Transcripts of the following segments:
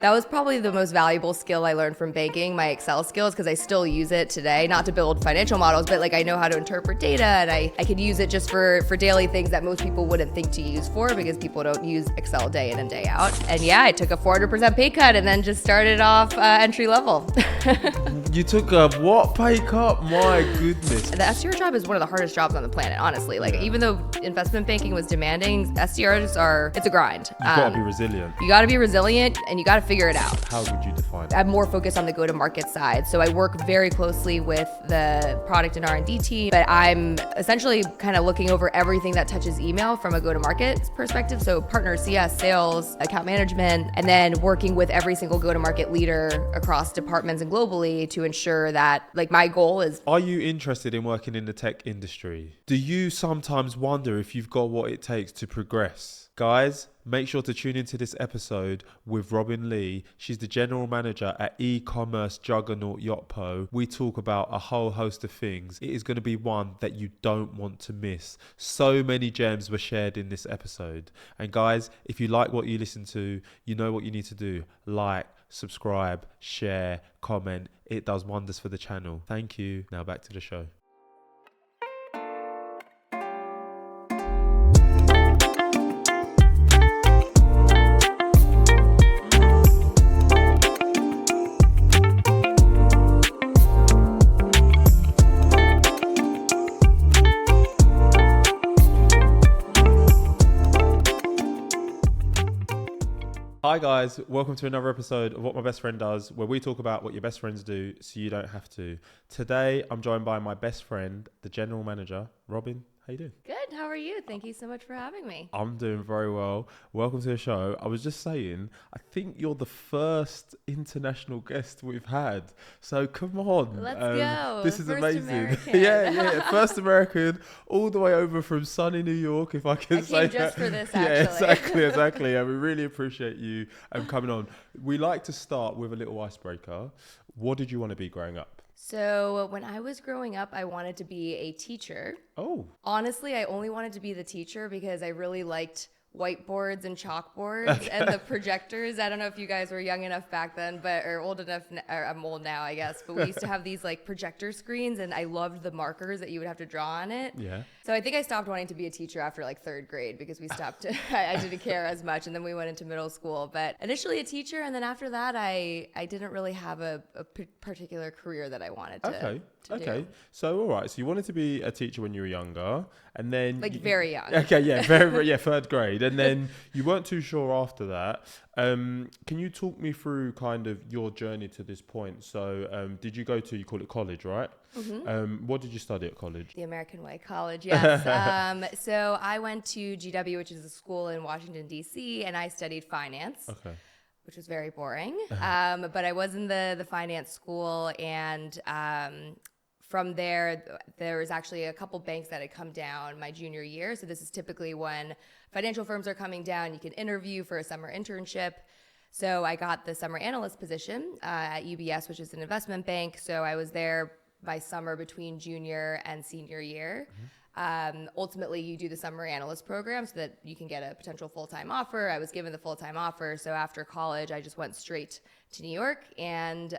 That was probably the most valuable skill I learned from banking, my Excel skills, because I still use it today, not to build financial models, but like I know how to interpret data, and I could use it just for daily things that most people wouldn't think to use for, because people don't use Excel day in and day out. And yeah, I took a 400% pay cut and then just started off entry level. You took a what pay cut? My goodness. The SDR job is one of the hardest jobs on the planet, honestly. Like even though investment banking was demanding, SDRs it's a grind. You gotta be resilient. You gotta be resilient and you gotta figure it out. How would you define it? I'm more focused on the go-to-market side. So I work very closely with the product and R&D team, but I'm essentially kind of looking over everything that touches email from a go-to-market perspective. So partner, CS, sales, account management, and then working with every single go-to-market leader across departments and globally to ensure that, like, my goal is... Are you interested in working in the tech industry? Do you sometimes wonder if you've got what it takes to progress? Guys, make sure to tune into this episode with Robin Lee. She's the general manager at e-commerce juggernaut Yotpo. We talk about a whole host of things. It is going to be one that you don't want to miss. So many gems were shared in this episode. And guys, if you like what you listen to, you know what you need to do. Like, subscribe, share, comment. It does wonders for the channel. Thank you. Now back to the show. Hi guys, welcome to another episode of What My Best Friend Does, where we talk about what your best friends do so you don't have to. Today, I'm joined by my best friend, the general manager, Robin. How you doing? Good, how are you? Thank you so much for having me. I'm doing very well. Welcome to the show. I was just saying, I think you're the first international guest we've had. So come on. Let's go. This is First amazing. American. Yeah. First American, all the way over from sunny New York, if I can I say came just that. for this, Yeah, actually. exactly. And we really appreciate you coming on. We like to start with a little icebreaker. What did you want to be growing up? So when I was growing up, I wanted to be a teacher. Oh. Honestly, I only wanted to be the teacher because I really liked whiteboards and chalkboards and the projectors. I don't know if you guys were young enough back then, or old enough, or I'm old now, I guess, but we used to have these like projector screens, and I loved the markers that you would have to draw on it. Yeah. So I think I stopped wanting to be a teacher after like third grade because we stopped, I didn't care as much, and then we went into middle school. But initially a teacher, and then after that, I didn't really have a particular career that I wanted to do. So, all right. So you wanted to be a teacher when you were younger, and then... very young. Okay, yeah, very third grade. And then you weren't too sure after that. Can you talk me through kind of your journey to this point? So did you go to, you call it college, right? Mm-hmm. What did you study at college? The American way, college, yes. So I went to GW, which is a school in Washington, D.C., and I studied finance. Okay. Which was very boring. But I was in the finance school, and from there was actually a couple banks that had come down my junior year. So this is typically when financial firms are coming down, you can interview for a summer internship. So I got the summer analyst position at UBS, which is an investment bank. So I was there by summer between junior and senior year. Ultimately, you do the summer analyst program so that you can get a potential full-time offer. I was given the full-time offer. So after college, I just went straight to New York and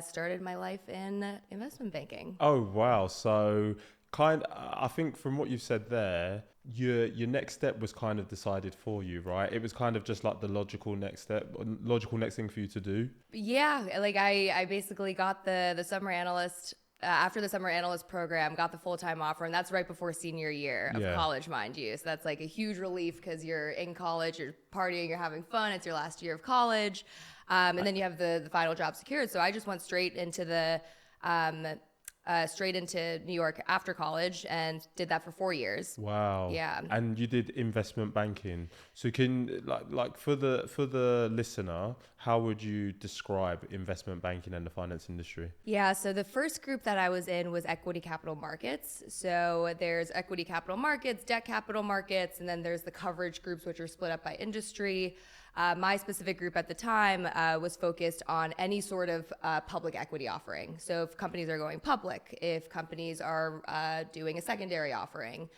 started my life in investment banking. Oh, wow. So I think from what you've said there, your next step was kind of decided for you, right? It was kind of just like the logical next thing for you to do. Yeah, like I basically got the summer analyst after the summer analyst program, got the full-time offer, and that's right before senior year of college, mind you. So that's like a huge relief because you're in college, you're partying, you're having fun. It's your last year of college, and then you have the final job secured. So I just went straight into New York after college and did that for 4 years. Wow. Yeah. And you did investment banking. So can like for the listener, how would you describe investment banking and the finance industry? Yeah, so the first group that I was in was equity capital markets. So there's equity capital markets, debt capital markets, and then there's the coverage groups, which are split up by industry. My specific group at the time was focused on any sort of public equity offering. So if companies are going public, if companies are doing a secondary offering,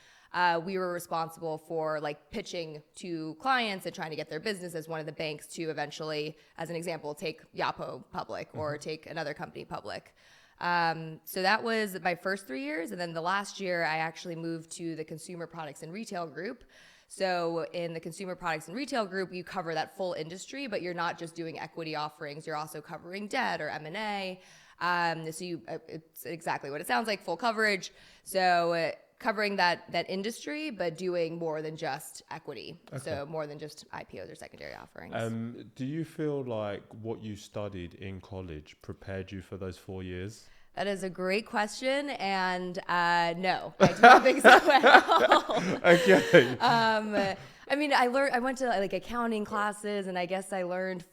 we were responsible for like pitching to clients and trying to get their business as one of the banks to eventually, as an example, take Yapo public or take another company public. So that was my first 3 years. And then the last year, I actually moved to the consumer products and retail group. So in the consumer products and retail group, you cover that full industry, but you're not just doing equity offerings. You're also covering debt or M&A. It's exactly what it sounds like, full coverage. So covering that industry, but doing more than just equity. Okay. So more than just IPOs or secondary offerings. Do you feel like what you studied in college prepared you for those 4 years? That is a great question, and no, I don't think so at all. Okay. I mean, I went to like accounting classes, and I guess I learned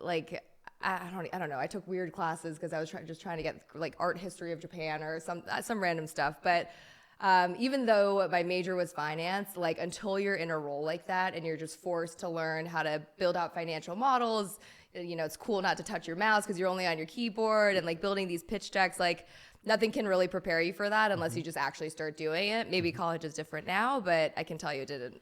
like I don't know. I took weird classes because I was just trying to get like art history of Japan or some random stuff. But even though my major was finance, like until you're in a role like that and you're just forced to learn how to build out financial models. You know, it's cool not to touch your mouse because you're only on your keyboard and like building these pitch decks, like nothing can really prepare you for that unless you just actually start doing it. Maybe college is different now, but I can tell you it didn't.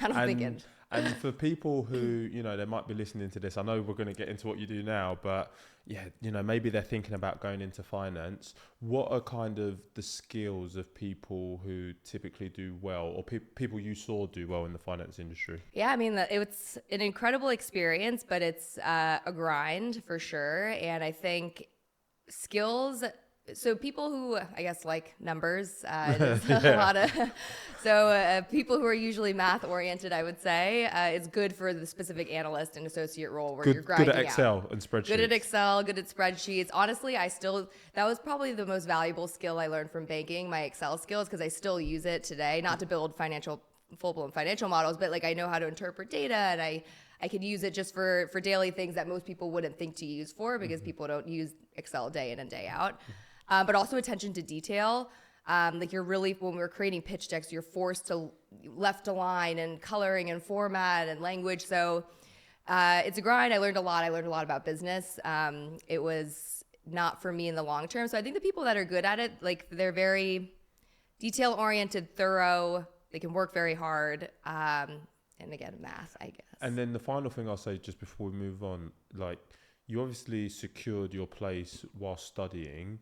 I don't think it. And for people who, you know, they might be listening to this, I know we're going to get into what you do now, but yeah, you know, maybe they're thinking about going into finance. What are kind of the skills of people who typically do well, or people you saw do well in the finance industry? Yeah, I mean, it's an incredible experience, but it's a grind for sure. And I think skills. So people who, I guess, like numbers, a lot of, so people who are usually math oriented, I would say, is good for the specific analyst and associate role where you're grinding out. Good at Excel and spreadsheets. Good at Excel, good at spreadsheets. Honestly, that was probably the most valuable skill I learned from banking, my Excel skills, because I still use it today, not to build full-blown financial models, but like I know how to interpret data, and I could use it just for daily things that most people wouldn't think to use for, because people don't use Excel day in and day out. But also attention to detail. Like when we're creating pitch decks, you're forced to left align and coloring and format and language. So it's a grind. I learned a lot. I learned a lot about business. It was not for me in the long term. So I think the people that are good at it, like they're very detail oriented, thorough. They can work very hard. And again, math, I guess. And then the final thing I'll say just before we move on, like you obviously secured your place while studying.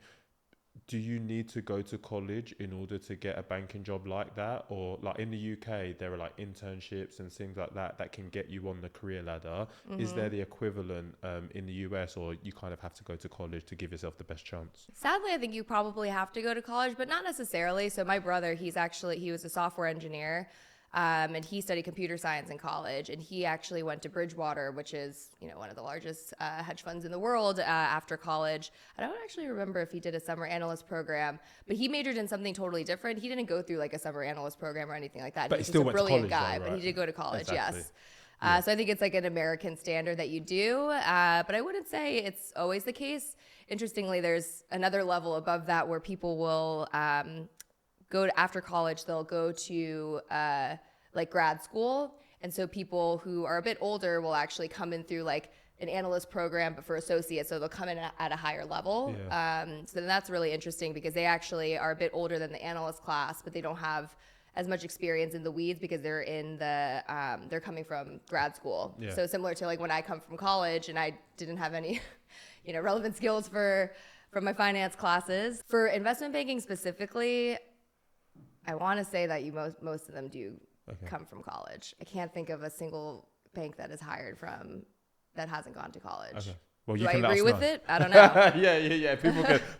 Do you need to go to college in order to get a banking job like that? Or like in the UK, there are like internships and things like that can get you on the career ladder. Mm-hmm. Is there the equivalent in the US, or you kind of have to go to college to give yourself the best chance? Sadly, I think you probably have to go to college, but not necessarily. So my brother, he was a software engineer. And he studied computer science in college, and he actually went to Bridgewater, which is, you know, one of the largest hedge funds in the world after college. I don't actually remember if he did a summer analyst program, but he majored in something totally different. He didn't go through like a summer analyst program or anything like that. But he still went to college, brilliant guy, though, right? But he did go to college, exactly. Yes. Yeah. So I think it's like an American standard that you do, but I wouldn't say it's always the case. Interestingly, there's another level above that where people will go to, after college, they'll go to like grad school. And so people who are a bit older will actually come in through like an analyst program, but for associates. So they'll come in at a higher level. Yeah. So then that's really interesting because they actually are a bit older than the analyst class, but they don't have as much experience in the weeds because they're they're coming from grad school. Yeah. So similar to like when I come from college and I didn't have any, you know, relevant skills from my finance classes. For investment banking specifically, I want to say that most of them do come from college. I can't think of a single bank that is hired that hasn't gone to college. Okay. Well, do I agree with it? I don't know. Yeah.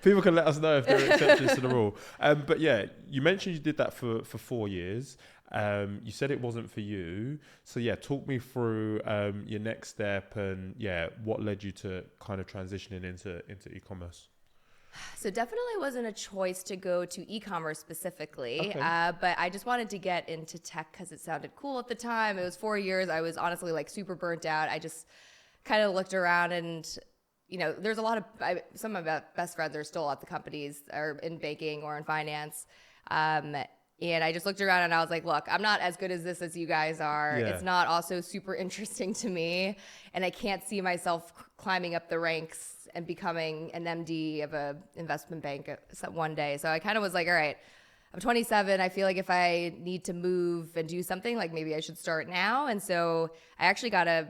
People can let us know if there are exceptions to the rule. But yeah, you mentioned you did that for 4 years. You said it wasn't for you. So yeah, talk me through your next step and what led you to kind of transitioning into e-commerce. So definitely wasn't a choice to go to e-commerce specifically, but I just wanted to get into tech because it sounded cool at the time. It was 4 years. I was honestly like super burnt out. I just kind of looked around and, you know, there's a lot of, some of my best friends are still at the companies or in banking or in finance. And I just looked around and I was like, look, I'm not as good as this as you guys are. Yeah. It's not also super interesting to me. And I can't see myself climbing up the ranks and becoming an MD of a investment bank one day. So I kind of was like, all right, I'm 27. I feel like if I need to move and do something, like maybe I should start now. And so I actually got a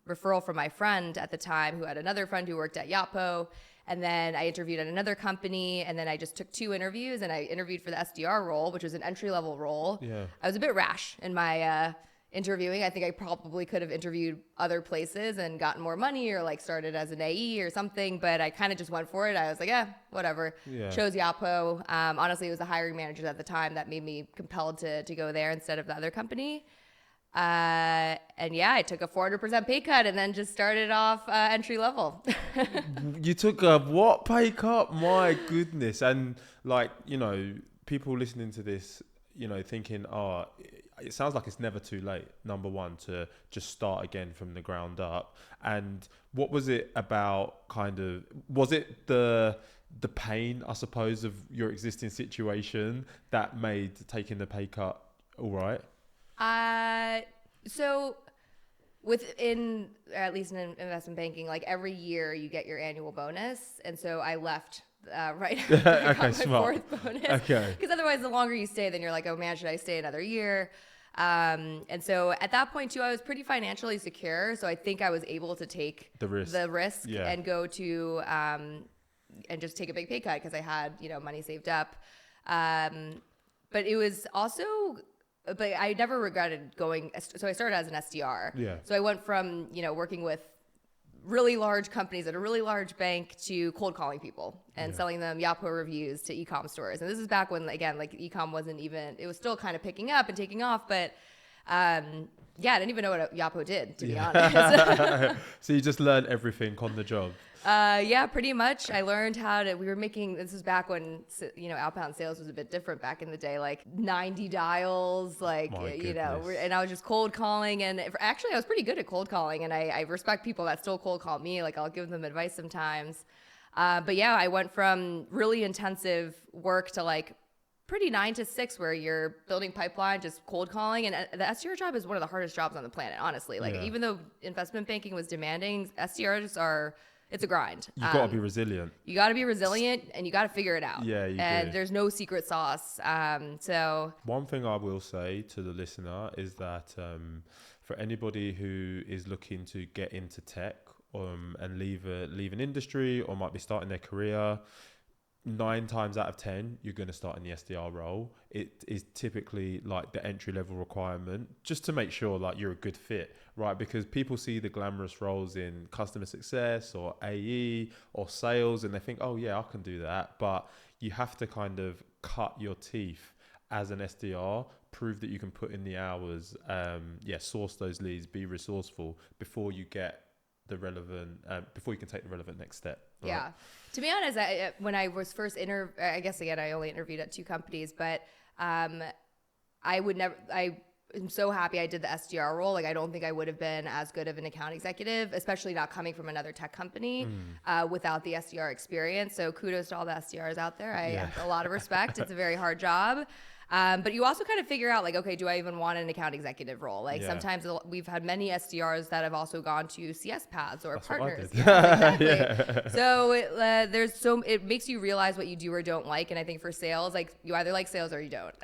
referral from my friend at the time who had another friend who worked at Yapo. And then I interviewed at another company, and then I just took 2 interviews, and I interviewed for the SDR role, which was an entry-level role. Yeah. I was a bit rash in my interviewing. I think I probably could have interviewed other places and gotten more money or like started as an AE or something, but I kind of just went for it. I was like, whatever. Yeah. Chose Yapo. Honestly, it was the hiring managers at the time that made me compelled to go there instead of the other company. And yeah, I took a 400% pay cut and then just started off entry level. You took a what pay cut? My goodness. And like, you know, people listening to this, you know, thinking, it sounds like it's never too late, number one, to just start again from the ground up. And what was it about was it the pain, I suppose, of your existing situation that made taking the pay cut all right? So within, at least in investment banking, like every year you get your annual bonus. And so I left right after I got my smart. 4th bonus. Okay. Because otherwise, the longer you stay, then you're like, oh man, should I stay another year? And so at that point too, I was pretty financially secure. So I think I was able to take the risk and go to, and just take a big pay cut because I had, you know, money saved up. But it was also, but I never regretted going. So I started as an SDR. Yeah. So I went from, you know, working with really large companies at a really large bank to cold calling people and selling them Yapo reviews to e-com stores. And this is back when, again, like e-com wasn't even, it was still kind of picking up and taking off, but I didn't even know what Yapo did, to be honest. So you just learned everything on the job. Yeah, pretty much. I learned how to, we were making, this is back when, you know, outbound sales was a bit different back in the day, like 90 dials, like, you know, and I was just cold calling. And actually I was pretty good at cold calling, and I respect people that still cold call me. Like I'll give them advice sometimes. But yeah, I went from really intensive work to like pretty 9 to 6 where you're building pipeline, just cold calling. And the SDR job is one of the hardest jobs on the planet, honestly. Like even though investment banking was demanding, SDRs are, it's a grind. You got to be resilient. You got to be resilient, and you got to figure it out. Yeah, you and do. There's no secret sauce. So one thing I will say to the listener is that for anybody who is looking to get into tech and leave an industry or might be starting their career, 9 times out of 10, you're going to start in the SDR role. It is typically like the entry level requirement just to make sure like you're a good fit, right? Because people see the glamorous roles in customer success or AE or sales and they think, oh yeah, I can do that. But you have to kind of cut your teeth as an SDR, prove that you can put in the hours, source those leads, be resourceful before you get the relevant, before you can take the relevant next step. Right? Yeah. To be honest, when I was first I guess again, I only interviewed at 2 companies, but I'm so happy I did the SDR role. Like, I don't think I would have been as good of an account executive, especially not coming from another tech company without the SDR experience. So kudos to all the SDRs out there. I have a lot of respect. It's a very hard job. But you also kind of figure out like, okay, do I even want an account executive role? Like sometimes we've had many SDRs that have also gone to CS paths or That's partners. Yeah, exactly. So it makes you realize what you do or don't like. And I think for sales, like you either like sales or you don't.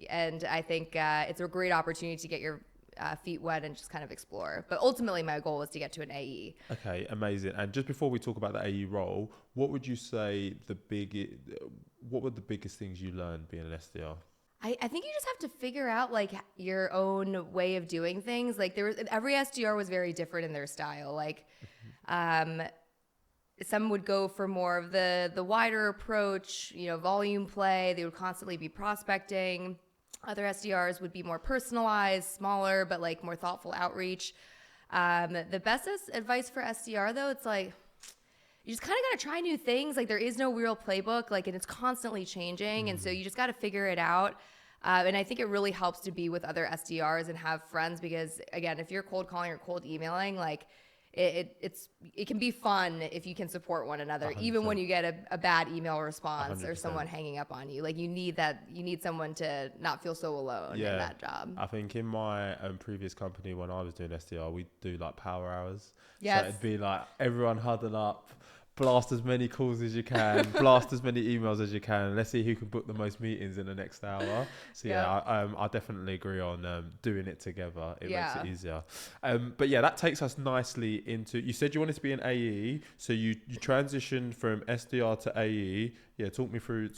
And I think it's a great opportunity to get your feet wet and just kind of explore. But ultimately my goal was to get to an AE. Okay, amazing. And just before we talk about the AE role, what would you say what were the biggest things you learned being an SDR? I think you just have to figure out like your own way of doing things. Like every SDR was very different in their style. Like some would go for more of the wider approach, you know, volume play. They would constantly be prospecting. Other SDRs would be more personalized, smaller, but like more thoughtful outreach. The best advice for SDR though, it's like, you just kind of got to try new things. Like there is no real playbook, like, and it's constantly changing. And so you just got to figure it out. And I think it really helps to be with other SDRs and have friends because again, if you're cold calling or cold emailing, like it can be fun if you can support one another, 100%. Even when you get a bad email response 100%. Or someone hanging up on you. Like you need someone to not feel so alone in that job. I think in my previous company when I was doing SDR, we'd do like power hours. Yes. So it'd be like everyone huddle up, blast as many calls as you can, blast as many emails as you can. Let's see who can book the most meetings in the next hour. So I definitely agree on doing it together. It makes it easier. But yeah, that takes us nicely into, you said you wanted to be an AE, so you transitioned from SDR to AE. Yeah, talk me through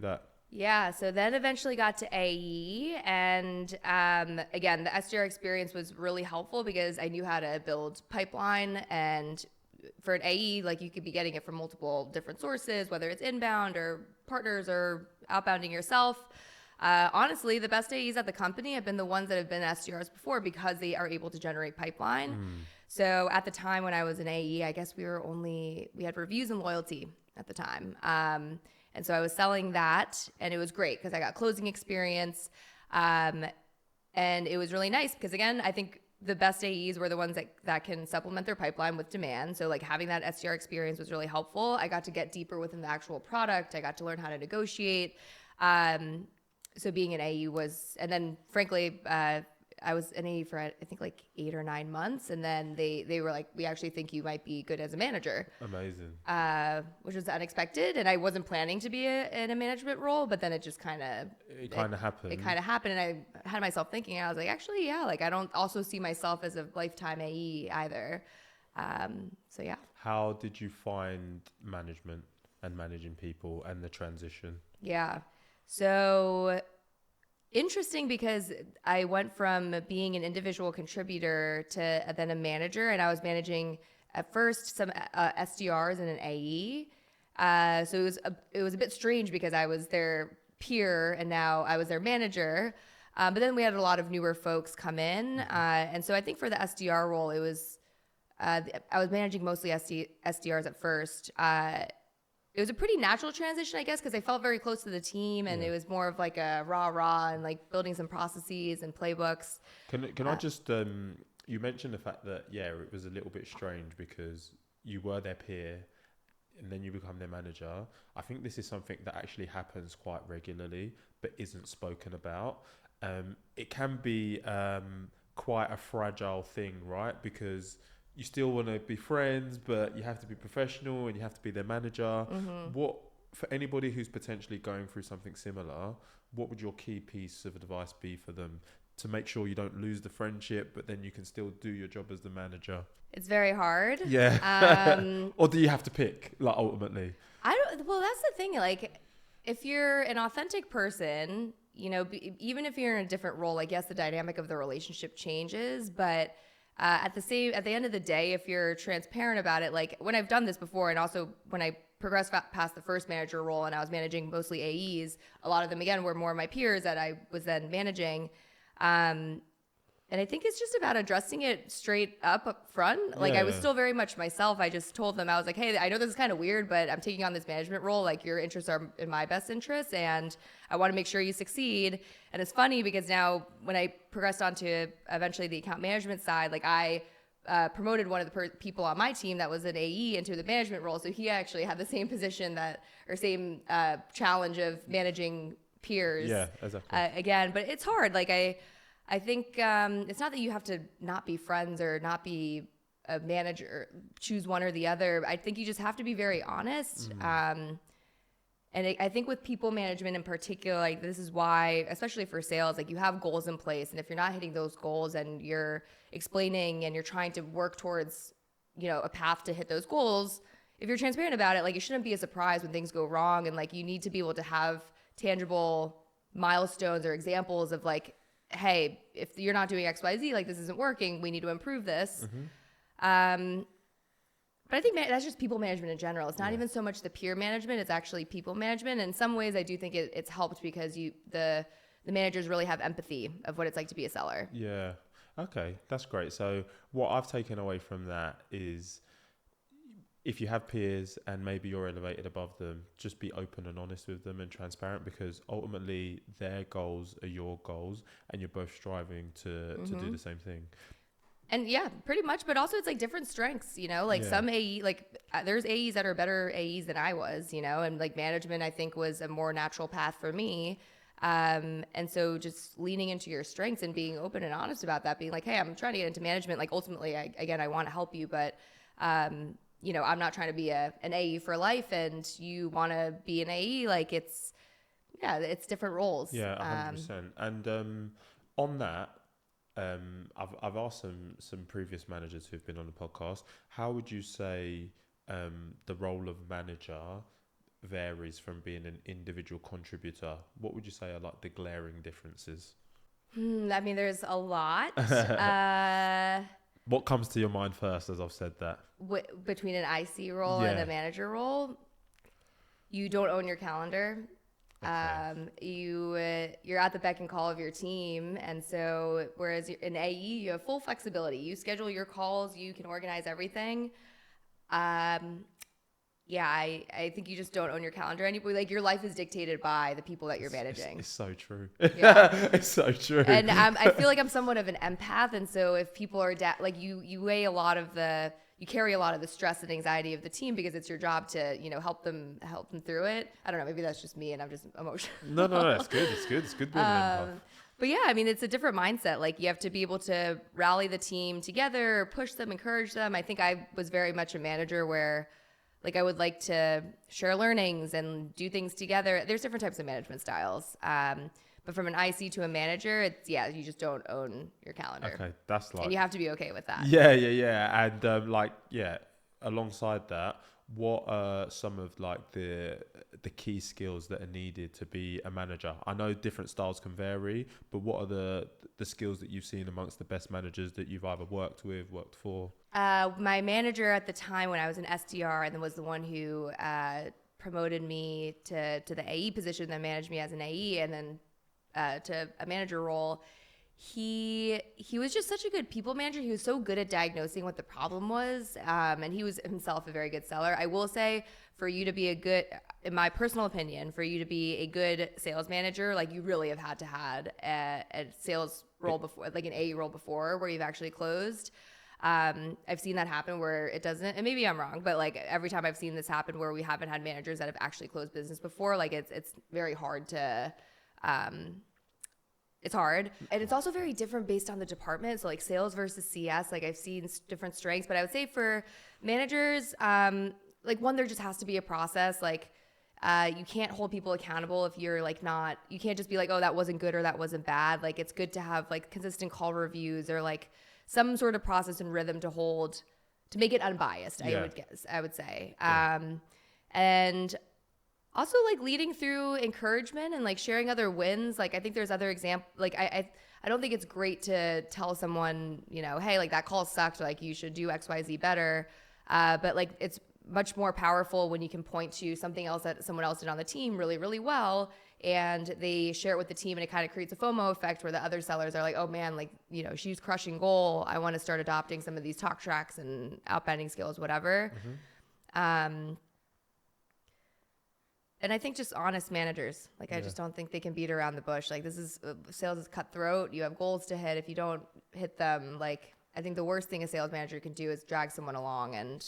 that. Yeah, so then eventually got to AE, and again, the SDR experience was really helpful because I knew how to build pipeline, and for an AE, like you could be getting it from multiple different sources, whether it's inbound or partners or outbounding yourself. Honestly, the best AEs at the company have been the ones that have been SDRs before because they are able to generate pipeline. So at the time when I was an AE, I guess we had reviews and loyalty at the time. And so I was selling that, and it was great because I got closing experience. And it was really nice because, again, I think the best AEs were the ones that can supplement their pipeline with demand. So like having that SDR experience was really helpful. I got to get deeper within the actual product. I got to learn how to negotiate. So being an AE was, and then frankly, I was an AE for I think like 8 or 9 months, and then they were like, we actually think you might be good as a manager. Amazing. Which was unexpected, and I wasn't planning to be in a management role, but then it just kind of happened. It kind of happened, and I had myself thinking, I was like, actually, yeah, like I don't also see myself as a lifetime AE either. So yeah. How did you find management and managing people and the transition? Yeah. So interesting because I went from being an individual contributor to then a manager, and I was managing at first some SDRs and an AE. So it was a bit strange because I was their peer and now I was their manager. But then we had a lot of newer folks come in. And so I think for the SDR role, it was, I was managing mostly SDRs at first. It was a pretty natural transition, I guess, because I felt very close to the team, and it was more of like a rah and like building some processes and playbooks. Can I just you mentioned the fact that it was a little bit strange because you were their peer and then you become their manager. I think this is something that actually happens quite regularly but isn't spoken about. It can be quite a fragile thing, right? Because you still want to be friends, but you have to be professional and you have to be their manager. What, for anybody who's potentially going through something similar, what would your key piece of advice be for them to make sure you don't lose the friendship, but then you can still do your job as the manager? It's very hard. Yeah. Or do you have to pick, like, ultimately? Well, that's the thing. Like, if you're an authentic person, you know, even if you're in a different role, like, yes, the dynamic of the relationship changes, but at the end of the day, if you're transparent about it, like when I've done this before, and also when I progressed past the first manager role and I was managing mostly AEs, a lot of them again were more my peers that I was then managing. And I think it's just about addressing it straight up front. Like I was still very much myself. I just told them, I was like, hey, I know this is kind of weird, but I'm taking on this management role. Like your interests are in my best interests, and I want to make sure you succeed. And it's funny because now when I progressed on to eventually the account management side, like I promoted one of the people on my team that was an AE into the management role. So he actually had the same position same challenge of managing peers. Yeah, exactly. Again, but it's hard. Like I think it's not that you have to not be friends or not be a manager, choose one or the other. I think you just have to be very honest. And I think with people management in particular, like this is why, especially for sales, like you have goals in place. And if you're not hitting those goals and you're explaining and you're trying to work towards, you know, a path to hit those goals, if you're transparent about it, like it shouldn't be a surprise when things go wrong. And like you need to be able to have tangible milestones or examples of like, hey, if you're not doing XYZ, like this isn't working, we need to improve this. But I think that's just people management in general. It's not even so much the peer management, it's actually people management. In some ways, I do think it's helped because the managers really have empathy of what it's like to be a seller. Yeah. Okay, that's great. So what I've taken away from that is if you have peers and maybe you're elevated above them, just be open and honest with them and transparent, because ultimately their goals are your goals and you're both striving to do the same thing. And yeah, pretty much. But also it's like different strengths, you know, like some AE, like there's AEs that are better AEs than I was, you know, and like management, I think was a more natural path for me. And so just leaning into your strengths and being open and honest about that, being like, hey, I'm trying to get into management. Like ultimately, I want to help you, but I'm not trying to be an AE for life, and you want to be an AE. Like it's different roles. Yeah, 100%. And on that, I've asked some previous managers who've been on the podcast. How would you say the role of manager varies from being an individual contributor? What would you say are like the glaring differences? I mean, there's a lot. What comes to your mind first, as I've said that? Between an IC role and a manager role, you don't own your calendar. Okay. You're at the beck and call of your team, and so whereas in AE you have full flexibility. You schedule your calls, you can organize everything. I think you just don't own your calendar anymore. Like your life is dictated by the people that you're managing. It's so true. Yeah. It's so true. And I feel like I'm somewhat of an empath, and so if people are you weigh a lot of you carry a lot of the stress and anxiety of the team because it's your job to help them through it. I don't know, maybe that's just me and I'm just emotional. No, it's good. It's good being an empath. But yeah, I mean, it's a different mindset. Like you have to be able to rally the team together, push them, encourage them. I think I was very much a manager where like I would like to share learnings and do things together. There's different types of management styles. But from an IC to a manager, you just don't own your calendar. Okay, that's like... And you have to be okay with that. Yeah. And alongside that, what are some of like the key skills that are needed to be a manager? I know different styles can vary, but what are the skills that you've seen amongst the best managers that you've either worked with, worked for? My manager at the time when I was an SDR and then was the one who promoted me to the AE position, then managed me as an AE, and then to a manager role. He was just such a good people manager. He was so good at diagnosing what the problem was, and he was himself a very good seller. I will say, for you to be in my personal opinion, for you to be a good sales manager, like you really have had to had a sales role before, like an AE role before, where you've actually closed. I've seen that happen where it doesn't, and maybe I'm wrong, but like every time I've seen this happen where we haven't had managers that have actually closed business before, like it's very hard to. It's hard. And it's also very different based on the department. So like sales versus CS, like I've seen different strengths, but I would say for managers, like one, there just has to be a process. Like, you can't hold people accountable if you're like you can't just be like, oh, that wasn't good or that wasn't bad. Like it's good to have like consistent call reviews or like some sort of process and rhythm to make it unbiased. I would say. Yeah. And also like leading through encouragement and like sharing other wins. Like I think there's other examples. Like I don't think it's great to tell someone, hey, like that call sucked. Like you should do XYZ better. But like it's much more powerful when you can point to something else that someone else did on the team really, really well. And they share it with the team and it kind of creates a FOMO effect where the other sellers are like, oh man, like, she's crushing goal. I want to start adopting some of these talk tracks and outbounding skills, whatever. Mm-hmm. And I think just honest managers, like I just don't think they can beat around the bush. Like sales is cutthroat. You have goals to hit. If you don't hit them, like I think the worst thing a sales manager can do is drag someone along and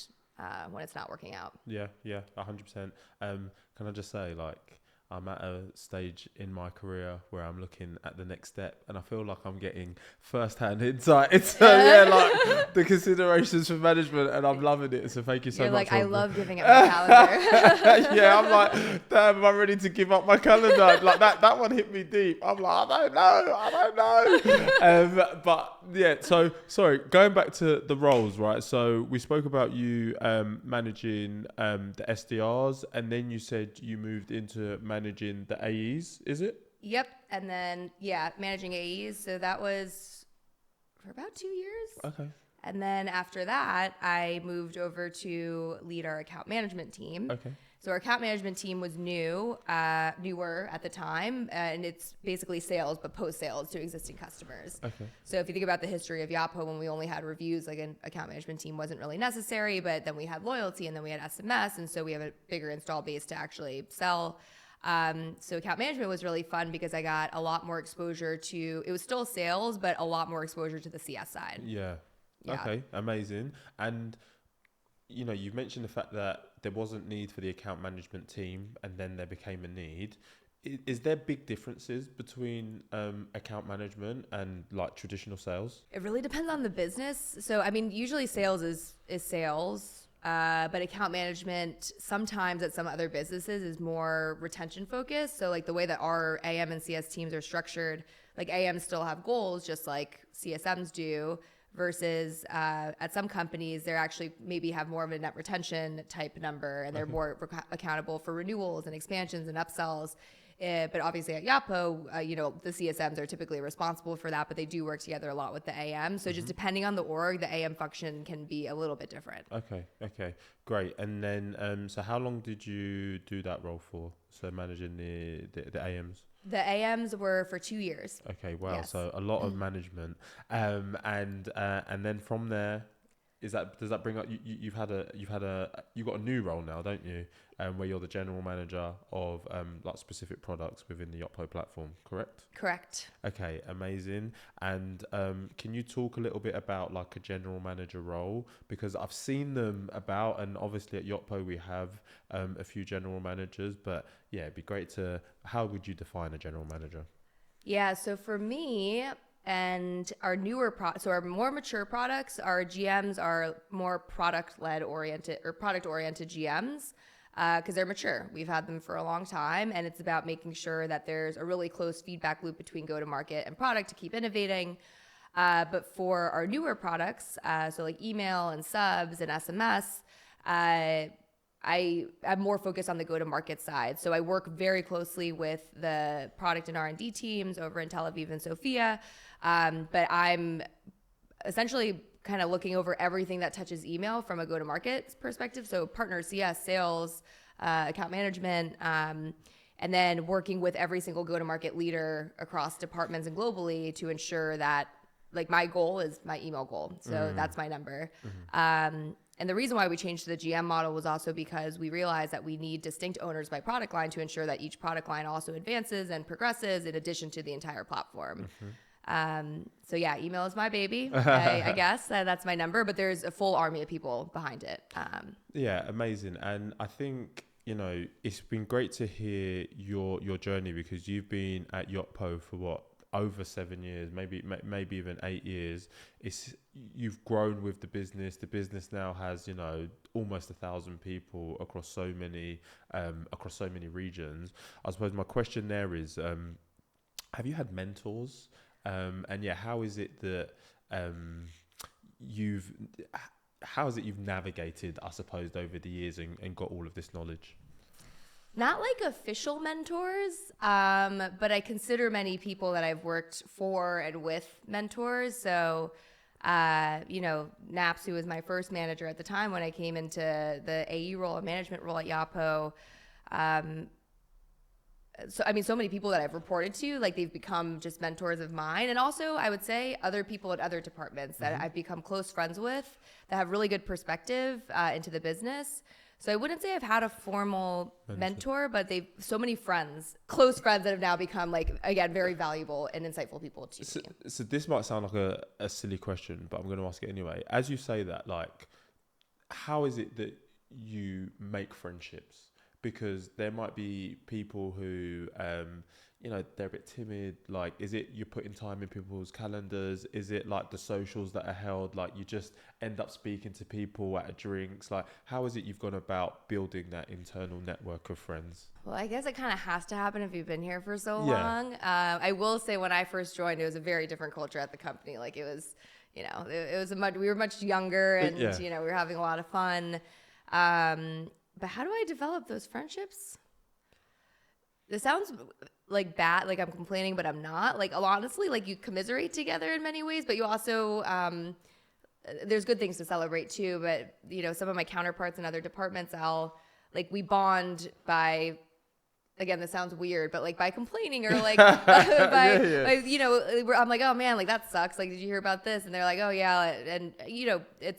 when it's not working out. Yeah, 100%. Can I just say, like, I'm at a stage in my career where I'm looking at the next step and I feel like I'm getting first-hand insight into like the considerations for management, and I'm loving it. So thank you so much. You're like, I love giving up my calendar. Yeah, I'm like, damn, am I ready to give up my calendar? Like that one hit me deep. I'm like, I don't know. But yeah, so sorry, going back to the roles, right? So we spoke about you managing the SDRs, and then you said you moved into managing the AEs, is it? Yep. And then, managing AEs. So that was for about 2 years. Okay. And then after that, I moved over to lead our account management team. Okay. So our account management team was newer at the time, and it's basically sales, but post-sales to existing customers. Okay. So if you think about the history of Yapo, when we only had reviews, like an account management team wasn't really necessary, but then we had loyalty, and then we had SMS, and so we have a bigger install base to actually sell. So account management was really fun because I got a lot more exposure to, it was still sales, but a lot more exposure to the CS side. Yeah. Okay. Amazing. And, you've mentioned the fact that there wasn't need for the account management team and then there became a need. Is there big differences between account management and like traditional sales? It really depends on the business. So, I mean, usually sales is sales. But account management sometimes at some other businesses is more retention focused. So like the way that our AM and CS teams are structured, like AMs still have goals just like CSMs do, versus at some companies they're actually maybe have more of a net retention type number, and they're more accountable for renewals and expansions and upsells. But obviously at Yapo, the CSMs are typically responsible for that, but they do work together a lot with the AM. So just depending on the org, the AM function can be a little bit different. Okay, great. And then, so how long did you do that role for? So managing the AMs? The AMs were for 2 years. Okay, wow. Yes. So a lot of management. And then from there, does that bring up you've got a new role now, don't you? Where you're the general manager of like specific products within the Yotpo platform, correct? Correct. Okay, amazing. And can you talk a little bit about like a general manager role? Because I've seen them about, and obviously at Yotpo we have a few general managers, but yeah, it'd be great how would you define a general manager? Yeah, so for me, and our newer so our more mature products, our GMs are more product-led oriented or product-oriented GMs because they're mature. We've had them for a long time, and it's about making sure that there's a really close feedback loop between go-to-market and product to keep innovating. But for our newer products, so like email and subs and SMS, I'm more focused on the go-to-market side. So I work very closely with the product and R&D teams over in Tel Aviv and Sofia. But I'm essentially kind of looking over everything that touches email from a go-to-market perspective. So partner CS, sales, account management, and then working with every single go-to-market leader across departments and globally to ensure that, like, my goal is my email goal. So that's my number. And the reason why we changed to the GM model was also because we realized that we need distinct owners by product line to ensure that each product line also advances and progresses in addition to the entire platform. So yeah, email is my baby, I guess. That's my number, but there's a full army of people behind it. Yeah, amazing. And I think, it's been great to hear your journey, because you've been at Yotpo for what? Over 7 years, maybe even 8 years. You've grown with the business. The business now has almost 1,000 people across so many regions. I suppose my question there is, have you had mentors? And yeah, how is it that you've navigated, I suppose, over the years and got all of this knowledge? Not like official mentors, but I consider many people that I've worked for and with mentors. So, Naps, who was my first manager at the time when I came into the AE role, a management role at Yapo. So many people that I've reported to, like, they've become just mentors of mine. And also, I would say other people at other departments that I've become close friends with that have really good perspective into the business. So I wouldn't say I've had a formal mentor, but they've so many friends, close friends that have now become, like, again, very valuable and insightful people to me. So this might sound like a silly question, but I'm going to ask it anyway. As you say that, like, how is it that you make friendships? Because there might be people who, they're a bit timid. Like, is it you're putting time in people's calendars? Is it like the socials that are held? Like, you just end up speaking to people at drinks? Like, how is it you've gone about building that internal network of friends? Well, I guess it kind of has to happen if you've been here for so long. I will say when I first joined, it was a very different culture at the company. Like, it was, we were much younger and, we were having a lot of fun. But how do I develop those friendships? This sounds like bad, like I'm complaining, but I'm not. Like, honestly, like, you commiserate together in many ways, but you also, there's good things to celebrate too. But, some of my counterparts in other departments, we bond by, again, this sounds weird, but like by complaining or like, I'm like, oh man, like that sucks. Like, did you hear about this? And they're like, oh yeah. And,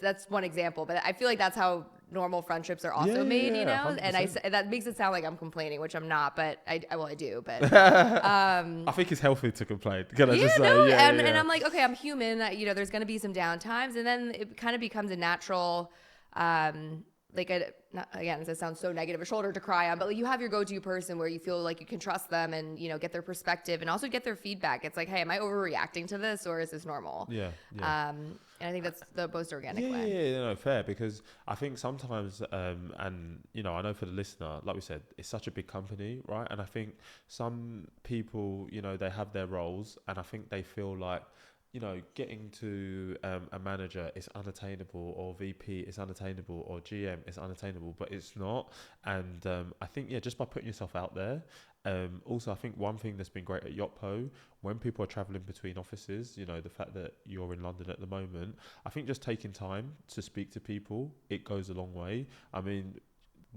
that's one example, but I feel like that's how normal friendships are also made, 100%. And that makes it sound like I'm complaining, which I'm not, but I do. But I think it's healthy to complain. Can I just say? And I'm like, okay, I'm human. There's going to be some downtimes, and then it kind of becomes a natural again, this sounds so negative, a shoulder to cry on, but like you have your go-to person where you feel like you can trust them and, you know, get their perspective and also get their feedback. It's like, hey, am I overreacting to this or is this normal? Yeah. And I think that's the most organic way. Yeah, no, fair. Because I think sometimes, and you know, I know for the listener, like we said, it's such a big company, right? And I think some people, you know, they have their roles, and I think they feel like, you know, getting to a manager is unattainable, or VP is unattainable, or GM is unattainable, but it's not. And I think, yeah, just by putting yourself out there. Also, I think one thing that's been great at Yotpo, when people are traveling between offices, you know, the fact that you're in London at the moment, I think just taking time to speak to people, it goes a long way. I mean,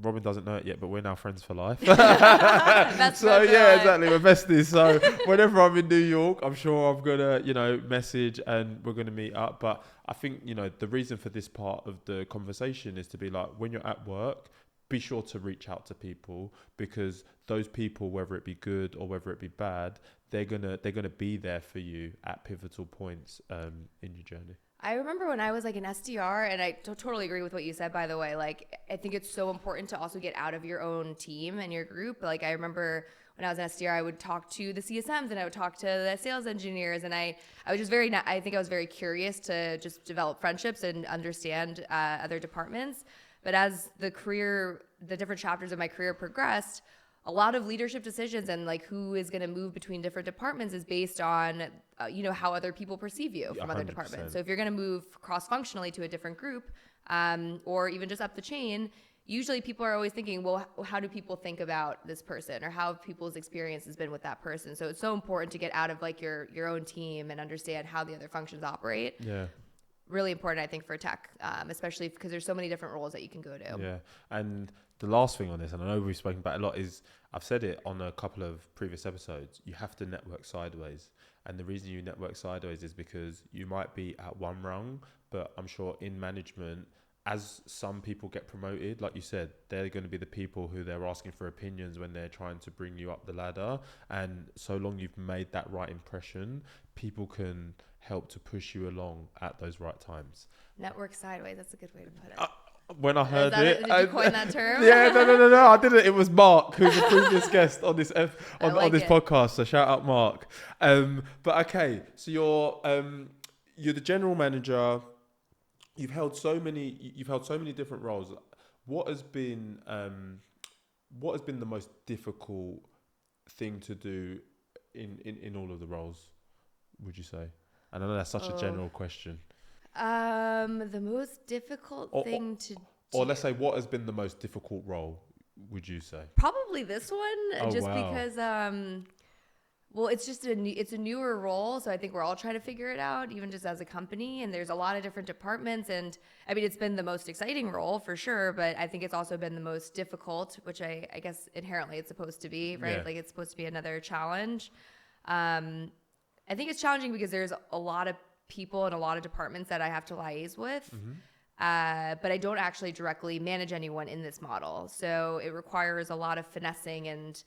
Robin doesn't know it yet, but we're now friends for life. So yeah, exactly, we're besties. So whenever I'm in New York, I'm sure I'm gonna, you know, message and we're gonna meet up. But I think, you know, the reason for this part of the conversation is to be like, when you're at work, be sure to reach out to people, because those people, whether it be good or whether it be bad, they're gonna be there for you at pivotal points in your journey. I remember when I was like an SDR, and I totally agree with what you said, by the way. Like, I think it's so important to also get out of your own team and your group. Like, I remember when I was an SDR, I would talk to the CSMs and I would talk to the sales engineers. And I was just I think I was very curious to just develop friendships and understand other departments. But as the different chapters of my career progressed, a lot of leadership decisions and like who is going to move between different departments is based on, you know, how other people perceive you from 100%. Other departments. So if you're going to move cross-functionally to a different group, or even just up the chain, usually people are always thinking, well, how do people think about this person, or how have people's experience has been with that person? So it's so important to get out of like your own team and understand how the other functions operate. Yeah. Really important, I think, for tech, especially because there's so many different roles that you can go to. Yeah. And the last thing on this, and I know we've spoken about it a lot, is I've said it on a couple of previous episodes, you have to network sideways. And the reason you network sideways is because you might be at one rung, but I'm sure in management, as some people get promoted, like you said, they're going to be the people who they're asking for opinions when they're trying to bring you up the ladder. And so long you've made that right impression, people can help to push you along at those right times. Network sideways, that's a good way to put it. When I heard it, did you coin that term? Yeah, no, I didn't. It was Mark, who's a previous guest on this on this podcast. So shout out Mark. But okay, so you're the general manager. You've held so many different roles. What has been the most difficult thing to do in all of the roles, would you say? And I know that's such a general question. The most difficult thing to do. Or let's say, what has been the most difficult role, would you say? Probably this one, because well, it's just it's a newer role, so I think we're all trying to figure it out, even just as a company. And there's a lot of different departments, and I mean, it's been the most exciting role for sure, but I think it's also been the most difficult, which I guess inherently it's supposed to be, right? Yeah. Like it's supposed to be another challenge. I think it's challenging because there's a lot of people and a lot of departments that I have to liaise with. Mm-hmm. But I don't actually directly manage anyone in this model. So it requires a lot of finessing and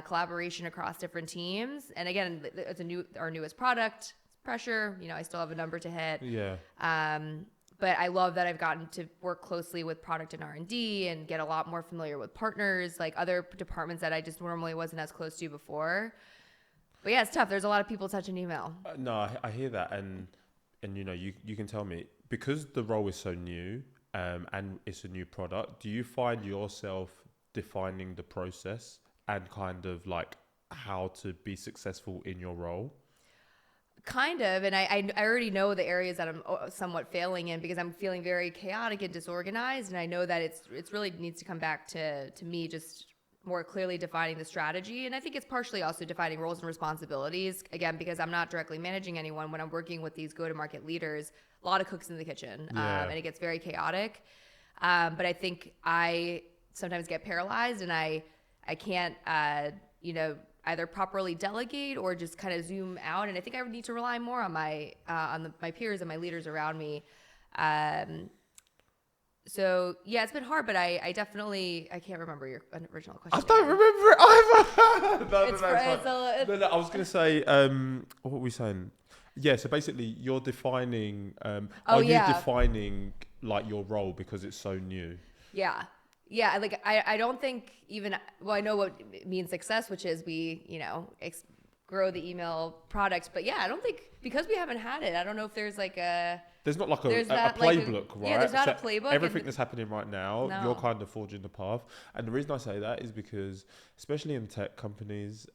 collaboration across different teams. And again, it's our newest product. It's pressure. You know, I still have a number to hit. Yeah. But I love that I've gotten to work closely with product and R&D and get a lot more familiar with partners, like other departments that I just normally wasn't as close to before. But yeah, it's tough. There's a lot of people touching email. No, I hear that. And you know, you can tell me, because the role is so new and it's a new product, do you find yourself defining the process and kind of like how to be successful in your role? Kind of. And I already know the areas that I'm somewhat failing in because I'm feeling very chaotic and disorganized. And I know that it's really needs to come back to me just more clearly defining the strategy. And I think it's partially also defining roles and responsibilities, again, because I'm not directly managing anyone. When I'm working with these go-to-market leaders, a lot of cooks in the kitchen, and it gets very chaotic. But I think I sometimes get paralyzed and I can't, either properly delegate or just kind of zoom out. And I think I would need to rely more on my peers and my leaders around me. So yeah, it's been hard, but I definitely, I can't remember your original question. I don't remember it either. No, I was going to say, what were we saying? Yeah, so basically you're defining, you defining like your role because it's so new? Yeah. Yeah. Like, I don't think even, well, I know what it means success, which is we, grow the email products. But yeah, I don't think, because we haven't had it, I don't know if there's like there's not like a playbook, right? Yeah, there's not so a playbook. Everything that's happening right now, No. you're kind of forging the path. And the reason I say that is because, especially in tech companies,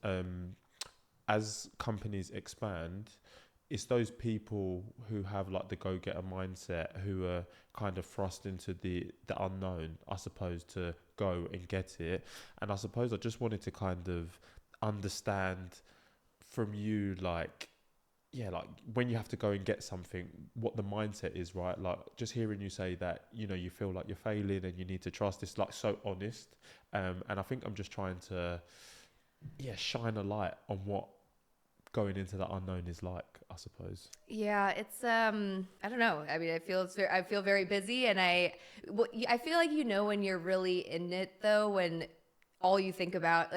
as companies expand, it's those people who have like the go-getter mindset, who are kind of thrust into the unknown, I suppose, to go and get it. And I suppose I just wanted to kind of understand from you, like, yeah, like when you have to go and get something, what the mindset is, right? Like, just hearing you say that, you feel like you're failing and you need to trust, it's like so honest. And I think I'm just trying to, shine a light on what going into that unknown is like, I suppose. Yeah, it's I don't know. I mean, I feel very busy, and I feel like when you're really in it, though, when all I think about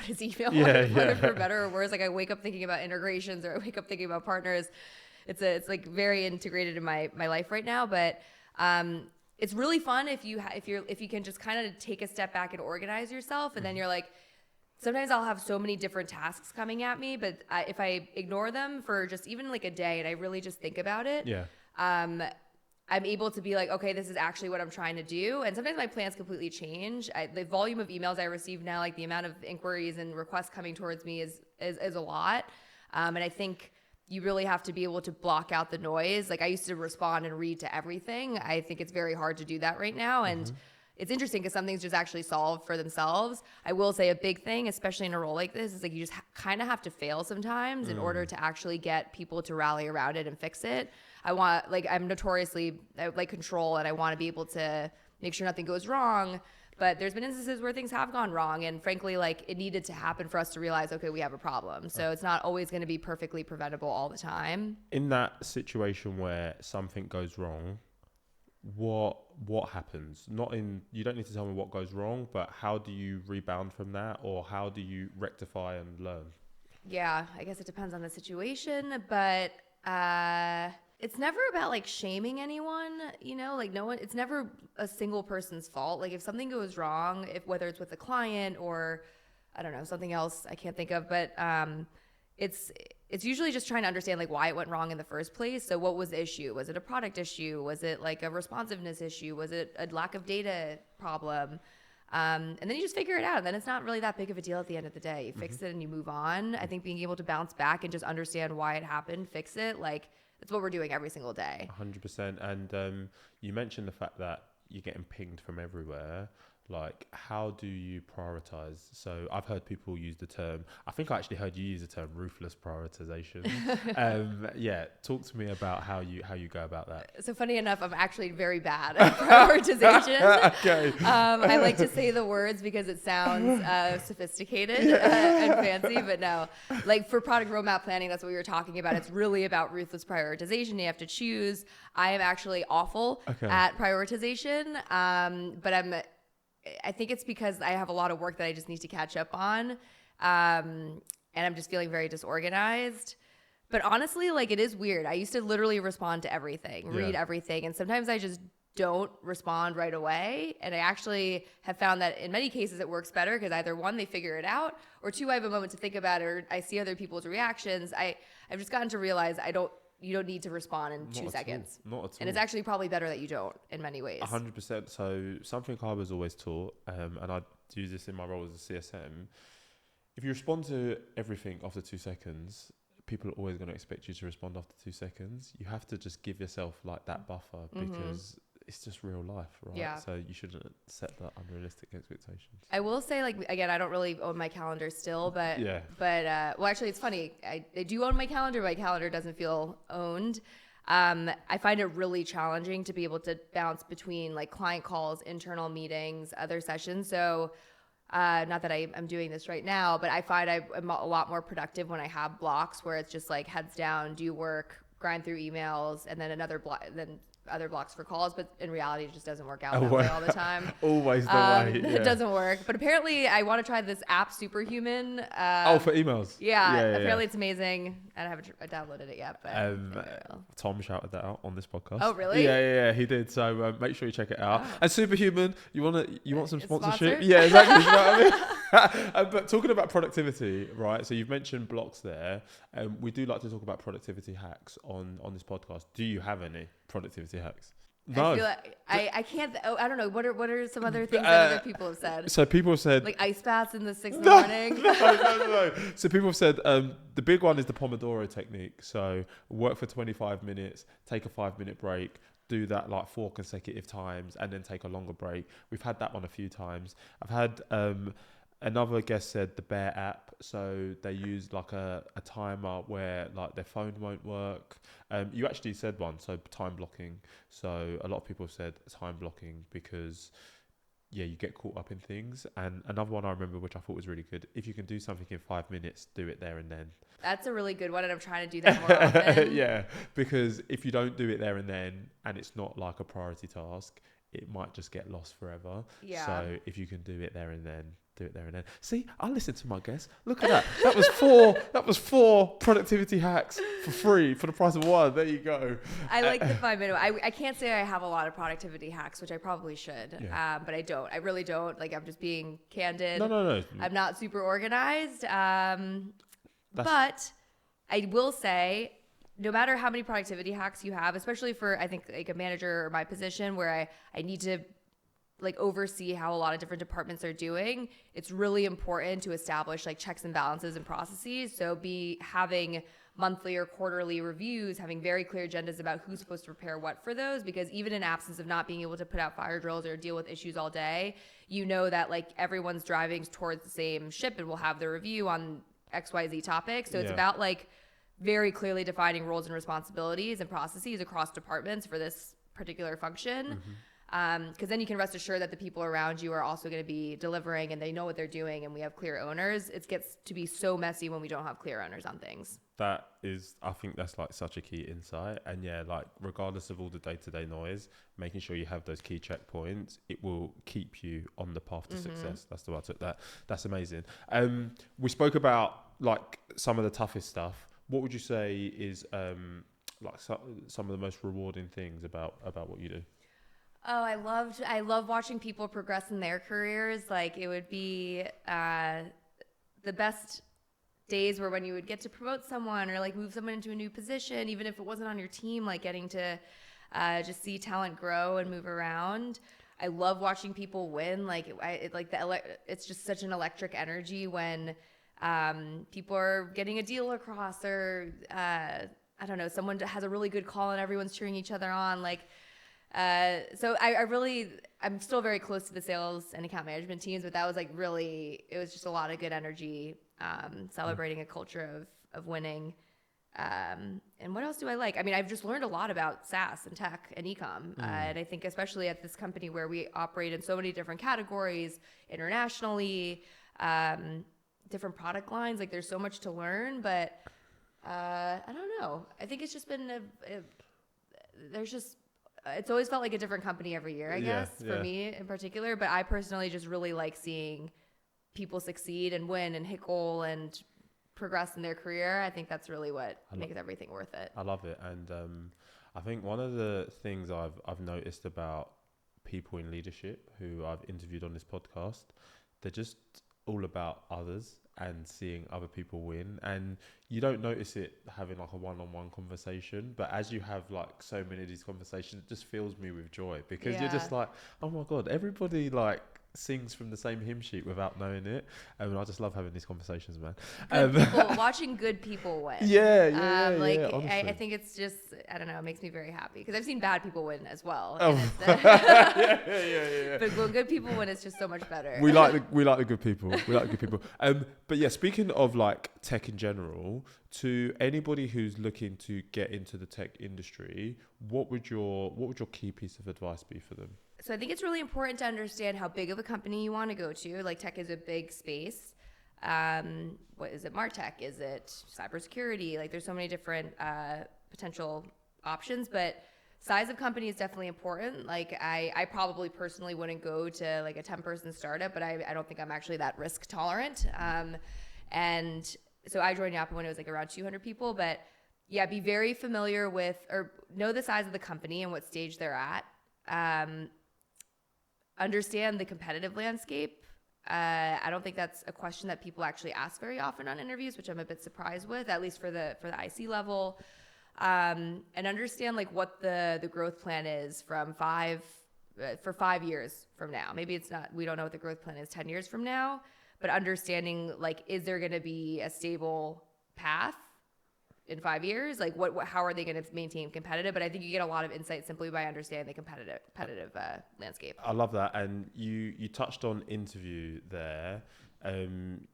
is email, whether for better or worse. Like, I wake up thinking about integrations, or I wake up thinking about partners. It's like very integrated in my life right now. But it's really fun if you can just kind of take a step back and organize yourself, and then you're like, sometimes I'll have so many different tasks coming at me, but if I ignore them for just even like a day and I really just think about it, I'm able to be like, okay, this is actually what I'm trying to do. And sometimes my plans completely change. The volume of emails I receive now, like the amount of inquiries and requests coming towards me is a lot. And I think you really have to be able to block out the noise. Like, I used to respond and read to everything. I think it's very hard to do that right now. And it's interesting because some things just actually solve for themselves. I will say a big thing, especially in a role like this, is like you just kind of have to fail sometimes in order to actually get people to rally around it and fix it. I'm notoriously like control, and I want to be able to make sure nothing goes wrong. But there's been instances where things have gone wrong, and frankly, like, it needed to happen for us to realize, okay, we have a problem. So it's not always going to be perfectly preventable all the time. In that situation where something goes wrong, what happens? You don't need to tell me what goes wrong, but how do you rebound from that, or how do you rectify and learn? Yeah, I guess it depends on the situation, but it's never about like shaming anyone, like no one, it's never a single person's fault. Like, if something goes wrong, whether it's with a client or I don't know, something else I can't think of, but it's usually just trying to understand like why it went wrong in the first place. So what was the issue? Was it a product issue? Was it like a responsiveness issue? Was it a lack of data problem? And then you just figure it out. And then it's not really that big of a deal at the end of the day. You fix it and you move on. I think being able to bounce back and just understand why it happened, fix it, like, that's what we're doing every single day. 100%. And you mentioned the fact that you're getting pinged from everywhere. Like, how do you prioritize? So I've heard people use the term, I think I actually heard you use the term ruthless prioritization. Talk to me about how you go about that. So funny enough, I'm actually very bad at prioritization. Okay. I like to say the words because it sounds sophisticated and fancy, but no. Like, for product roadmap planning, that's what we were talking about. It's really about ruthless prioritization. You have to choose. I am actually awful at prioritization, but I think it's because I have a lot of work that I just need to catch up on. And I'm just feeling very disorganized. But honestly, like, it is weird. I used to literally respond to everything, read everything. And sometimes I just don't respond right away. And I actually have found that in many cases it works better because either one, they figure it out, or two, I have a moment to think about it, or I see other people's reactions. I've just gotten to realize you don't need to respond in 2 seconds. Not at all. And it's actually probably better that you don't in many ways. 100%. So something I was always taught, and I do this in my role as a CSM, if you respond to everything after 2 seconds, people are always going to expect you to respond after 2 seconds. You have to just give yourself like that buffer because it's just real life, right? Yeah. So you shouldn't set that unrealistic expectations. I will say, like, again, I don't really own my calendar still, but well, actually, it's funny. I do own my calendar. My calendar doesn't feel owned. I find it really challenging to be able to bounce between like client calls, internal meetings, other sessions. So not that I'm doing this right now, but I find I'm a lot more productive when I have blocks where it's just like heads down, do work, grind through emails, and then another block, then other blocks for calls, but in reality, it just doesn't work out that way all the time. Always the way. Yeah. It doesn't work. But apparently, I want to try this app, Superhuman. For emails. Yeah, apparently it's amazing. I haven't downloaded it yet, but Tom shouted that out on this podcast. Oh, really? Yeah, he did. So make sure you check it out. And Superhuman, you want some sponsorship? Sponsored? Yeah, exactly. You know what I mean? But talking about productivity, right? So you've mentioned blocks there. We do like to talk about productivity hacks on this podcast. Do you have any productivity hacks? No. I feel like I can't. I don't know. What are some other things that other people have said? So people have said like ice baths in the 6 in the morning. No. So people have said the big one is the Pomodoro technique. So work for 25 minutes, take a 5-minute break, do that like 4 consecutive times, and then take a longer break. We've had that one a few times. I've had another guest said the Bear app. So they use like a timer where like their phone won't work. You actually said one, so time blocking. So a lot of people have said time blocking because you get caught up in things. And another one I remember, which I thought was really good, if you can do something in 5 minutes, do it there and then. That's a really good one, and I'm trying to do that more often. Yeah, because if you don't do it there and then, and it's not like a priority task, it might just get lost forever. Yeah. So if you can do it there and then, do it there and then. See, I listen to my guests. Look at that. That was four productivity hacks for free for the price of one. There you go. I like the 5 minute. I can't say I have a lot of productivity hacks, which I probably should. Yeah. But I don't. I really don't. Like, I'm just being candid. No. I'm not super organized. But I will say, no matter how many productivity hacks you have, especially for, I think, like a manager or my position where I need to like oversee how a lot of different departments are doing, it's really important to establish like checks and balances and processes. So having monthly or quarterly reviews, having very clear agendas about who's supposed to prepare what for those, because even in absence of not being able to put out fire drills or deal with issues all day, you know that like everyone's driving towards the same ship and will have the review on XYZ topic. So it's about like very clearly defining roles and responsibilities and processes across departments for this particular function. Because then you can rest assured that the people around you are also going to be delivering and they know what they're doing, and we have clear owners. It gets to be so messy when we don't have clear owners on things. I think that's like such a key insight. And like regardless of all the day-to-day noise, making sure you have those key checkpoints, it will keep you on the path to success. That's the way I took that. That's amazing. We spoke about like some of the toughest stuff. What would you say is like some of the most rewarding things about what you do? Oh, I love watching people progress in their careers. Like, it would be the best days were when you would get to promote someone or like move someone into a new position, even if it wasn't on your team, like getting to just see talent grow and move around. I love watching people win. Like, it's just such an electric energy when people are getting a deal across, or I don't know, someone has a really good call and everyone's cheering each other on. Like, so I'm still very close to the sales and account management teams, but that was like it was just a lot of good energy, celebrating a culture of winning. And what else do I like? I mean, I've just learned a lot about SaaS and tech and ecom. And I think especially at this company where we operate in so many different categories internationally, different product lines, like there's so much to learn, but I don't know. I think it's just been it's always felt like a different company every year, I guess, for me in particular. But I personally just really like seeing people succeed and win and hit goal and progress in their career. I think that's really what makes everything worth it. I love it. And I think one of the things I've noticed about people in leadership who I've interviewed on this podcast, they're just all about others and seeing other people win, and you don't notice it having like a one-on-one conversation, but as you have like so many of these conversations, it just fills me with joy, because you're just like, oh my god, everybody like sings from the same hymn sheet without knowing it. And I just love having these conversations, man. Watching good people win. I think it's just, I don't know, it makes me very happy, because I've seen bad people win as well. But when good people win, it's just so much better. We like the good people. But yeah, speaking of like tech in general, to anybody who's looking to get into the tech industry, what would your key piece of advice be for them? So I think it's really important to understand how big of a company you want to go to. Like, tech is a big space. What is it? MarTech? Is it cybersecurity? Like, there's so many different potential options. But size of company is definitely important. Like I probably personally wouldn't go to like a 10-person startup, but I don't think I'm actually that risk tolerant. And so I joined Yappa when it was like around 200 people, but yeah, be very familiar with or know the size of the company and what stage they're at. Understand the competitive landscape. I don't think that's a question that people actually ask very often on interviews, which I'm a bit surprised with, at least for the IC level. And understand like what the growth plan is for 5 years from now. Maybe it's not, we don't know what the growth plan is 10 years from now, but understanding like, is there going to be a stable path in 5 years? Like how are they going to maintain competitive? But I think you get a lot of insight simply by understanding the competitive landscape. I love that. And you touched on interview there.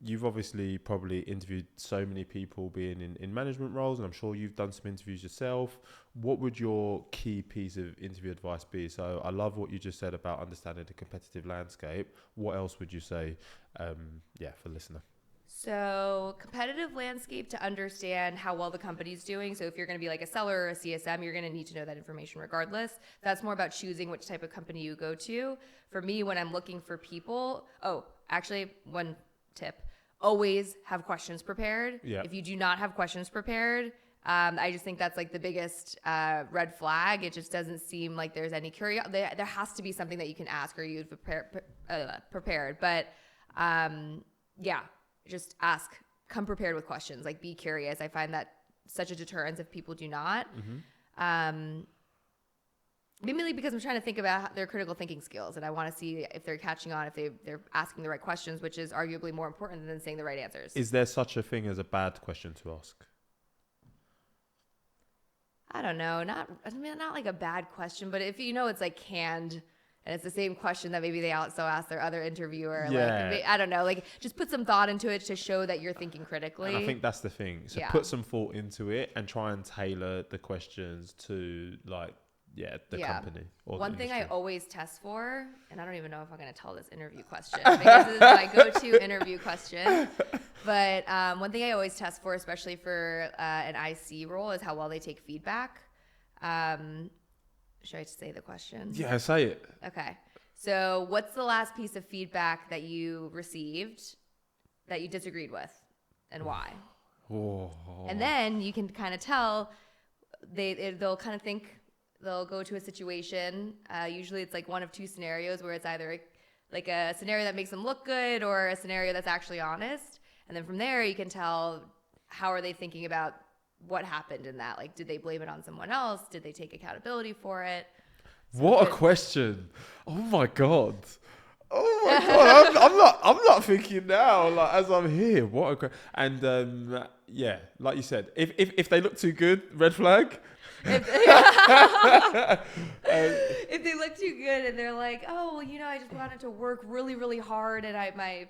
You've obviously probably interviewed so many people being in management roles, and I'm sure you've done some interviews yourself. What would your key piece of interview advice be? So I love what you just said about understanding the competitive landscape. What else would you say, for the listener? So competitive landscape to understand how well the company's doing. So if you're going to be like a seller or a CSM, you're going to need to know that information regardless. That's more about choosing which type of company you go to. For me, when I'm looking for people, actually, one tip, always have questions prepared. Yeah. If you do not have questions prepared, I just think that's like the biggest red flag. It just doesn't seem like there's any curiosity. There has to be something that you can ask or you've prepared. But just ask, come prepared with questions, like be curious. I find that such a deterrence if people do not. Mainly because I'm trying to think about their critical thinking skills, and I want to see if they're catching on, if they're asking the right questions, which is arguably more important than saying the right answers. Is there such a thing as a bad question to ask? I don't know. Not like a bad question, but if it's like canned and it's the same question that maybe they also ask their other interviewer. Yeah. Like, I don't know. Like, just put some thought into it to show that you're thinking critically. And I think that's the thing. So put some thought into it and try and tailor the questions to the company. Or one the thing industry. I always test for, and I don't even know if I'm going to tell this interview question because this is my go-to interview question. But one thing I always test for, especially for an IC role, is how well they take feedback. Should I say the question? Yeah, say it. Okay. So what's the last piece of feedback that you received that you disagreed with and why? Oh. And then you can kind of tell they'll kind of think, they'll go to a situation. Usually it's like one of two scenarios where it's either like a scenario that makes them look good or a scenario that's actually honest. And then from there you can tell how are they thinking about what happened in that. Like, did they blame it on someone else? Did they take accountability for it? What a question. Oh my God. Oh my God. I'm not thinking now, like, as I'm here. What a question. And like you said, if they look too good, red flag. If they look too good and they're like, I just wanted to work really, really hard and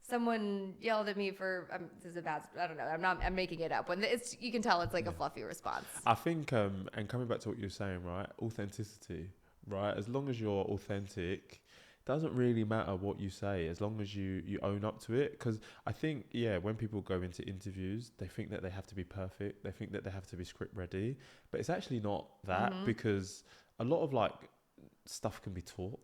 someone yelled at me for this is a bad, I don't know, I'm making it up. When you can tell it's like a fluffy response. I think and coming back to what you were saying, right? Authenticity, right? As long as you're authentic, it doesn't really matter what you say as long as you own up to it. Because I think when people go into interviews, they think that they have to be perfect, they think that they have to be script ready, but it's actually not that. Because a lot of stuff can be taught.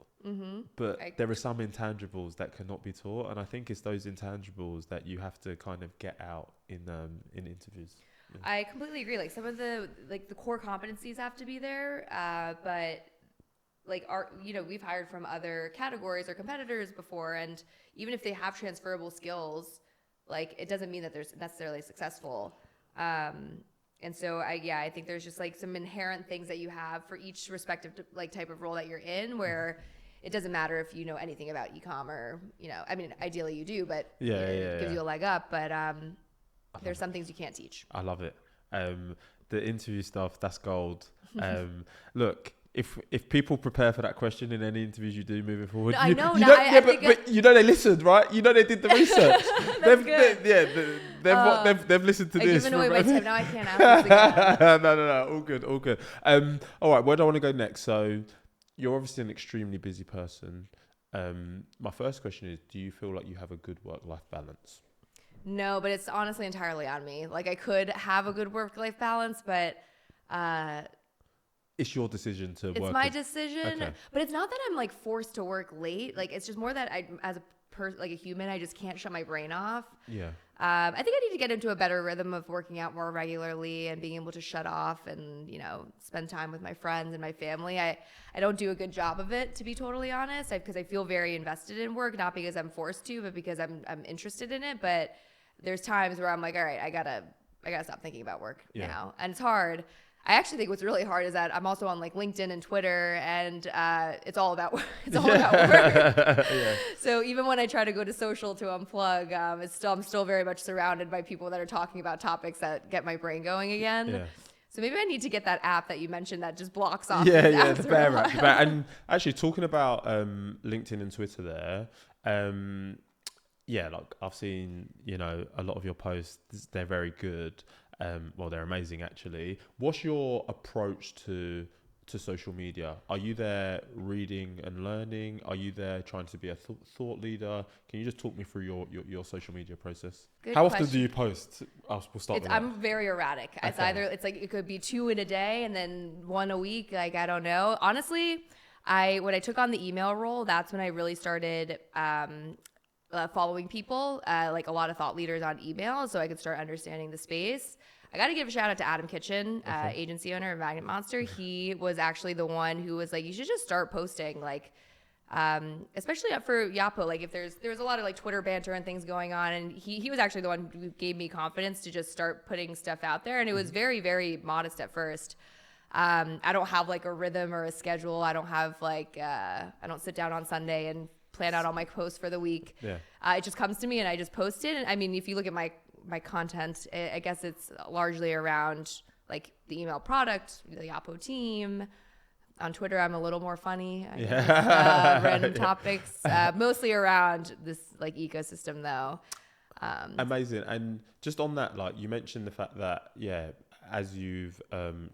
But there are some intangibles that cannot be taught, and I think it's those intangibles that you have to kind of get out in interviews. Yeah. I completely agree. Like some of the core competencies have to be there, but we've hired from other categories or competitors before, and even if they have transferable skills, it doesn't mean that they're necessarily successful. And so I think there's just some inherent things that you have for each respective type of role that you're in, where it doesn't matter if you know anything about e-com or, ideally you do, but it gives you a leg up. But there's some things you can't teach. I love it. The interview stuff, that's gold. Look, if people prepare for that question in any interviews you do moving forward, I know. But they listened, right? They did the research. They've listened to this. I've given away my time. Now I can't ask this again. No. All good. All right, where do I want to go next? So you're obviously an extremely busy person. My first question is, do you feel like you have a good work-life balance? No, but it's honestly entirely on me. I could have a good work-life balance, but It's your decision to work. It's my decision, Okay. but it's not that I'm like forced to work late. Like it's just more that I, as a person, like a human, I just can't shut my brain off. Yeah. I think I need to get into a better rhythm of working out more regularly and being able to shut off and, you know, spend time with my friends and my family. I don't do a good job of it, to be totally honest, because I feel very invested in work, not because I'm forced to, but because I'm interested in it. But there's times where I'm like, all right, I gotta stop thinking about work now, and it's hard. I actually think what's really hard is that I'm also on like LinkedIn and Twitter, and it's all about about work. Yeah. So even when I try to go to social to unplug, I'm still very much surrounded by people that are talking about topics that get my brain going again. Yeah. So maybe I need to get that app that you mentioned that just blocks off. The Bear app. And actually, talking about LinkedIn and Twitter there, like I've seen, you know, a lot of your posts. They're very good. Well, they're amazing actually. What's your approach to social media? Are you there reading and learning? Are you there trying to be a thought leader? Can you just talk me through your social media process? Good How question. often do you post? We'll start with that. I'm very erratic. Okay. It's like it could be 2 in a day and then 1 a week. Like I don't know. Honestly, when I took on the email role, that's when I really started following people, like a lot of thought leaders on email, so I could start understanding the space. I got to give a shout out to Adam Kitchen, agency owner of Magnet Monster. He was actually the one who was like, you should just start posting, like, especially for Yapo. Like if there's a lot of like Twitter banter and things going on, and he was actually the one who gave me confidence to just start putting stuff out there. And it was very, very modest at first. I don't have like a rhythm or a schedule. I don't have like, I don't sit down on Sunday and plan out all my posts for the week. Yeah. It just comes to me and I just post it. And I mean, if you look at my content, I guess it's largely around like the email product, the Yapo team. On Twitter, I'm a little more funny. Random topics, mostly around this like ecosystem though. Amazing. And just on that, like you mentioned the fact that, as you've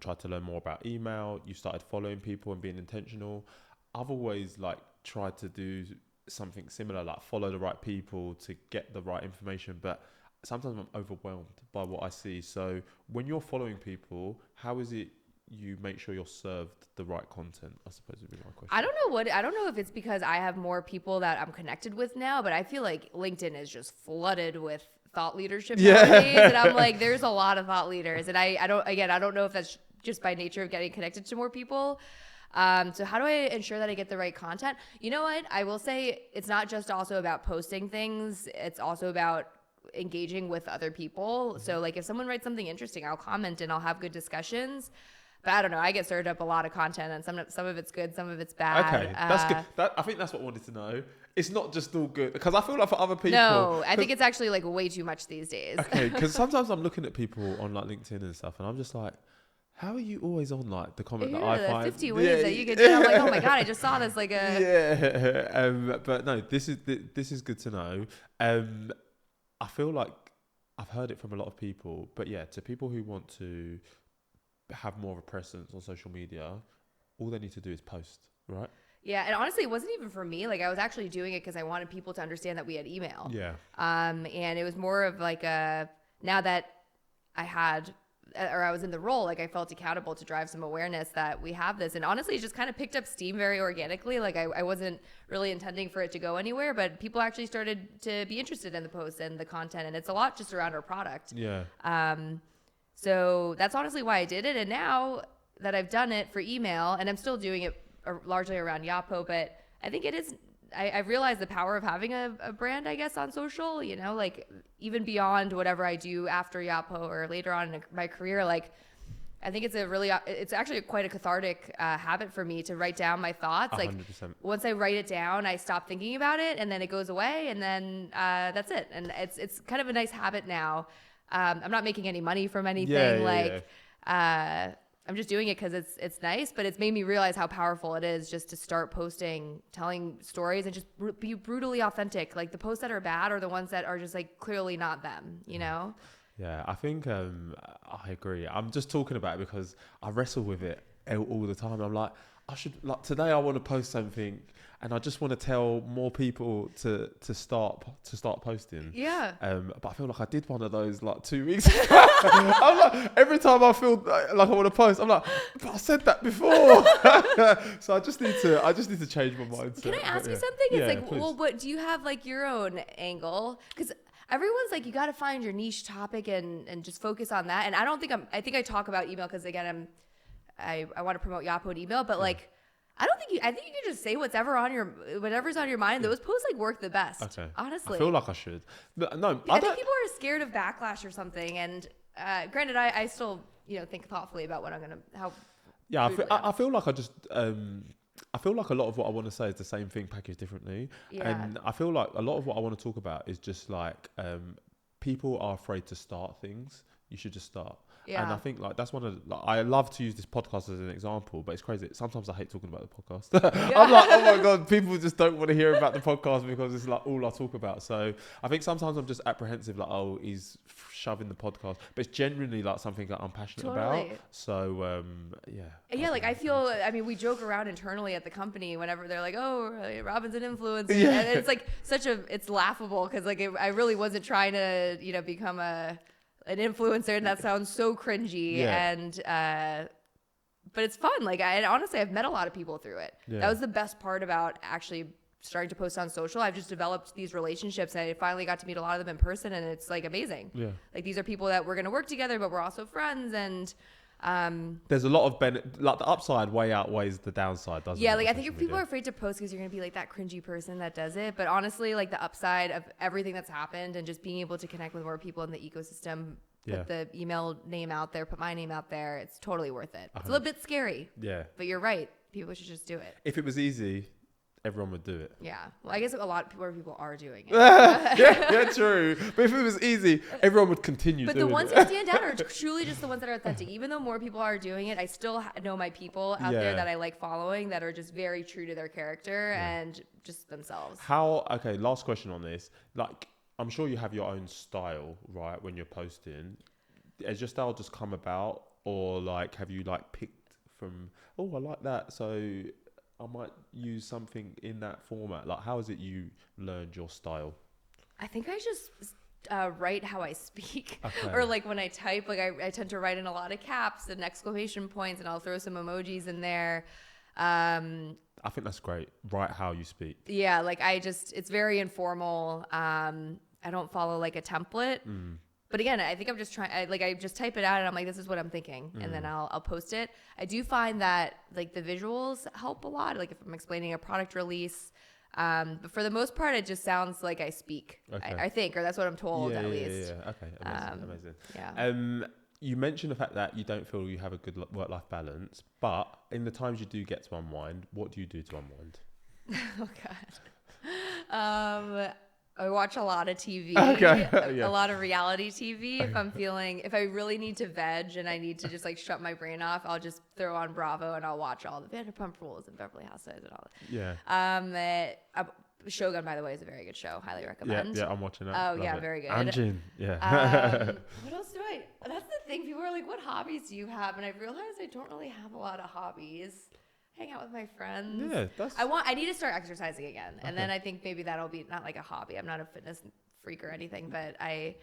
tried to learn more about email, you started following people and being intentional. I've always like tried to do something similar, like follow the right people to get the right information, but sometimes I'm overwhelmed by what I see. So when you're following people, how is it you make sure you're served the right content, I suppose would be my question. I don't know if it's because I have more people that I'm connected with now, but I feel like LinkedIn is just flooded with thought leadership nowadays. And I'm like, there's a lot of thought leaders. And I don't know if that's just by nature of getting connected to more people. So how do I ensure that I get the right content? You know what? I will say it's not just also about posting things. It's also about engaging with other people. So like if someone writes something interesting, I'll comment and I'll have good discussions. But I don't know. I get served up a lot of content, and some of it's good, some of it's bad. Okay, that's good. I think that's what I wanted to know. It's not just all good, because I feel like for other people. No, I think it's actually like way too much these days. Okay, because sometimes I'm looking at people on like LinkedIn and stuff, and I'm just like, how are you always on like the comment that I find? 50 ways that you could do. I'm like, oh my god, I just saw this like a. But no, this is good to know. I feel like I've heard it from a lot of people, but to people who want to have more of a presence on social media, all they need to do is post, right? Yeah, and honestly, it wasn't even for me. Like, I was actually doing it because I wanted people to understand that we had email. Yeah. And it was more of like now that I was in the role, like I felt accountable to drive some awareness that we have this. And honestly, it just kind of picked up steam very organically. Like I wasn't really intending for it to go anywhere, but people actually started to be interested in the posts and the content. And it's a lot just around our product. Yeah. So that's honestly why I did it. And now that I've done it for email, and I'm still doing it largely around Yapo, but I think it is, I've realized the power of having a brand, I guess, on social, you know, like even beyond whatever I do after Yapo or later on in my career. Like, I think it's actually quite a cathartic habit for me to write down my thoughts. 100%. Like once I write it down, I stop thinking about it and then it goes away and then that's it. And it's kind of a nice habit now. I'm not making any money from anything. I'm just doing it because it's nice, but it's made me realize how powerful it is just to start posting, telling stories, and just be brutally authentic. Like the posts that are bad are the ones that are just like clearly not them, you know? Yeah, I think I agree. I'm just talking about it because I wrestle with it all the time. I'm like, I should like today. I want to post something, and I just want to tell more people to start posting. Yeah. But I feel like I did one of those like 2 weeks ago. I'm like, every time I feel like I want to post, I'm like, but I said that before. So I just need to change my mindset. Can I ask you something? Yeah, It's like, please. well, what do you have like your own angle? Because everyone's like, you got to find your niche topic and just focus on that. And I think I talk about email because again, I want to promote Yapo and email, but like, I think you can just say whatever's on your mind. Those posts like work the best. Okay. Honestly. I feel like I should. No, I think people are scared of backlash or something. And granted, I still, think thoughtfully about what I'm going to, how. Yeah, I feel like I feel like a lot of what I want to say is the same thing packaged differently. Yeah. And I feel like a lot of what I want to talk about is just like people are afraid to start things. You should just start. Yeah. And I think like that's one of I love to use this podcast as an example, but it's crazy. Sometimes I hate talking about the podcast. I'm like, oh my God, people just don't want to hear about the podcast because it's like all I talk about. So I think sometimes I'm just apprehensive, like, oh, he's shoving the podcast, but it's genuinely like something that I'm passionate about. So yeah. Yeah, like we joke around internally at the company whenever they're like, oh, Robin's an influencer. Yeah. And it's like it's laughable because like I really wasn't trying to, become an influencer, and that sounds so cringy. Yeah. And but it's fun. Like honestly, I've met a lot of people through it. Yeah. That was the best part about actually starting to post on social. I've just developed these relationships, and I finally got to meet a lot of them in person, and it's like amazing. Yeah. Like these are people that we're gonna work together, but we're also friends, and there's a lot of like the upside way outweighs the downside, doesn't it? Yeah, like I think if people are afraid to post because you're gonna be like that cringy person that does it, but honestly, like the upside of everything that's happened and just being able to connect with more people in the ecosystem, put the email name out there, put my name out there, it's totally worth it. It's a little bit scary. Yeah. But you're right. People should just do it. If it was easy, everyone would do it. Yeah. Well, I guess a lot more people are doing it. yeah, true. But if it was easy, everyone would continue doing it. But the ones who stand out are truly just the ones that are authentic. Even though more people are doing it, I still know my people out there that I like following that are just very true to their character and just themselves. Okay, last question on this. Like, I'm sure you have your own style, right, when you're posting. Has your style just come about, or like have you like picked from, oh, I like that, so I might use something in that format? Like, how is it you learned your style? I think I just write how I speak. Okay. Or like when I type, like I tend to write in a lot of caps and exclamation points, and I'll throw some emojis in there. I think that's great. Write how you speak. Yeah, like it's very informal. I don't follow like a template. But again, I think I'm just trying. I just type it out, and I'm like, this is what I'm thinking, and then I'll post it. I do find that like the visuals help a lot. Like if I'm explaining a product release, but for the most part, it just sounds like I speak. Okay. I think, or that's what I'm told at least. Yeah. Okay. Amazing. Yeah. You mentioned the fact that you don't feel you have a good work-life balance, but in the times you do get to unwind, what do you do to unwind? Oh God. I watch a lot of TV, a lot of reality TV. If I really need to veg and I need to just like shut my brain off, I'll just throw on Bravo and I'll watch all the Vanderpump Rules and Beverly Housewives and all that. Yeah. Shogun, by the way, is a very good show. Highly recommend. Yeah, I'm watching it. Oh, yeah, very good. Anjin, yeah. What else do that's the thing. People are like, what hobbies do you have? And I've realized I don't really have a lot of hobbies. Hang out with my friends. Yeah, I need to start exercising again. And then I think maybe that'll be not like a hobby. I'm not a fitness freak or anything, but I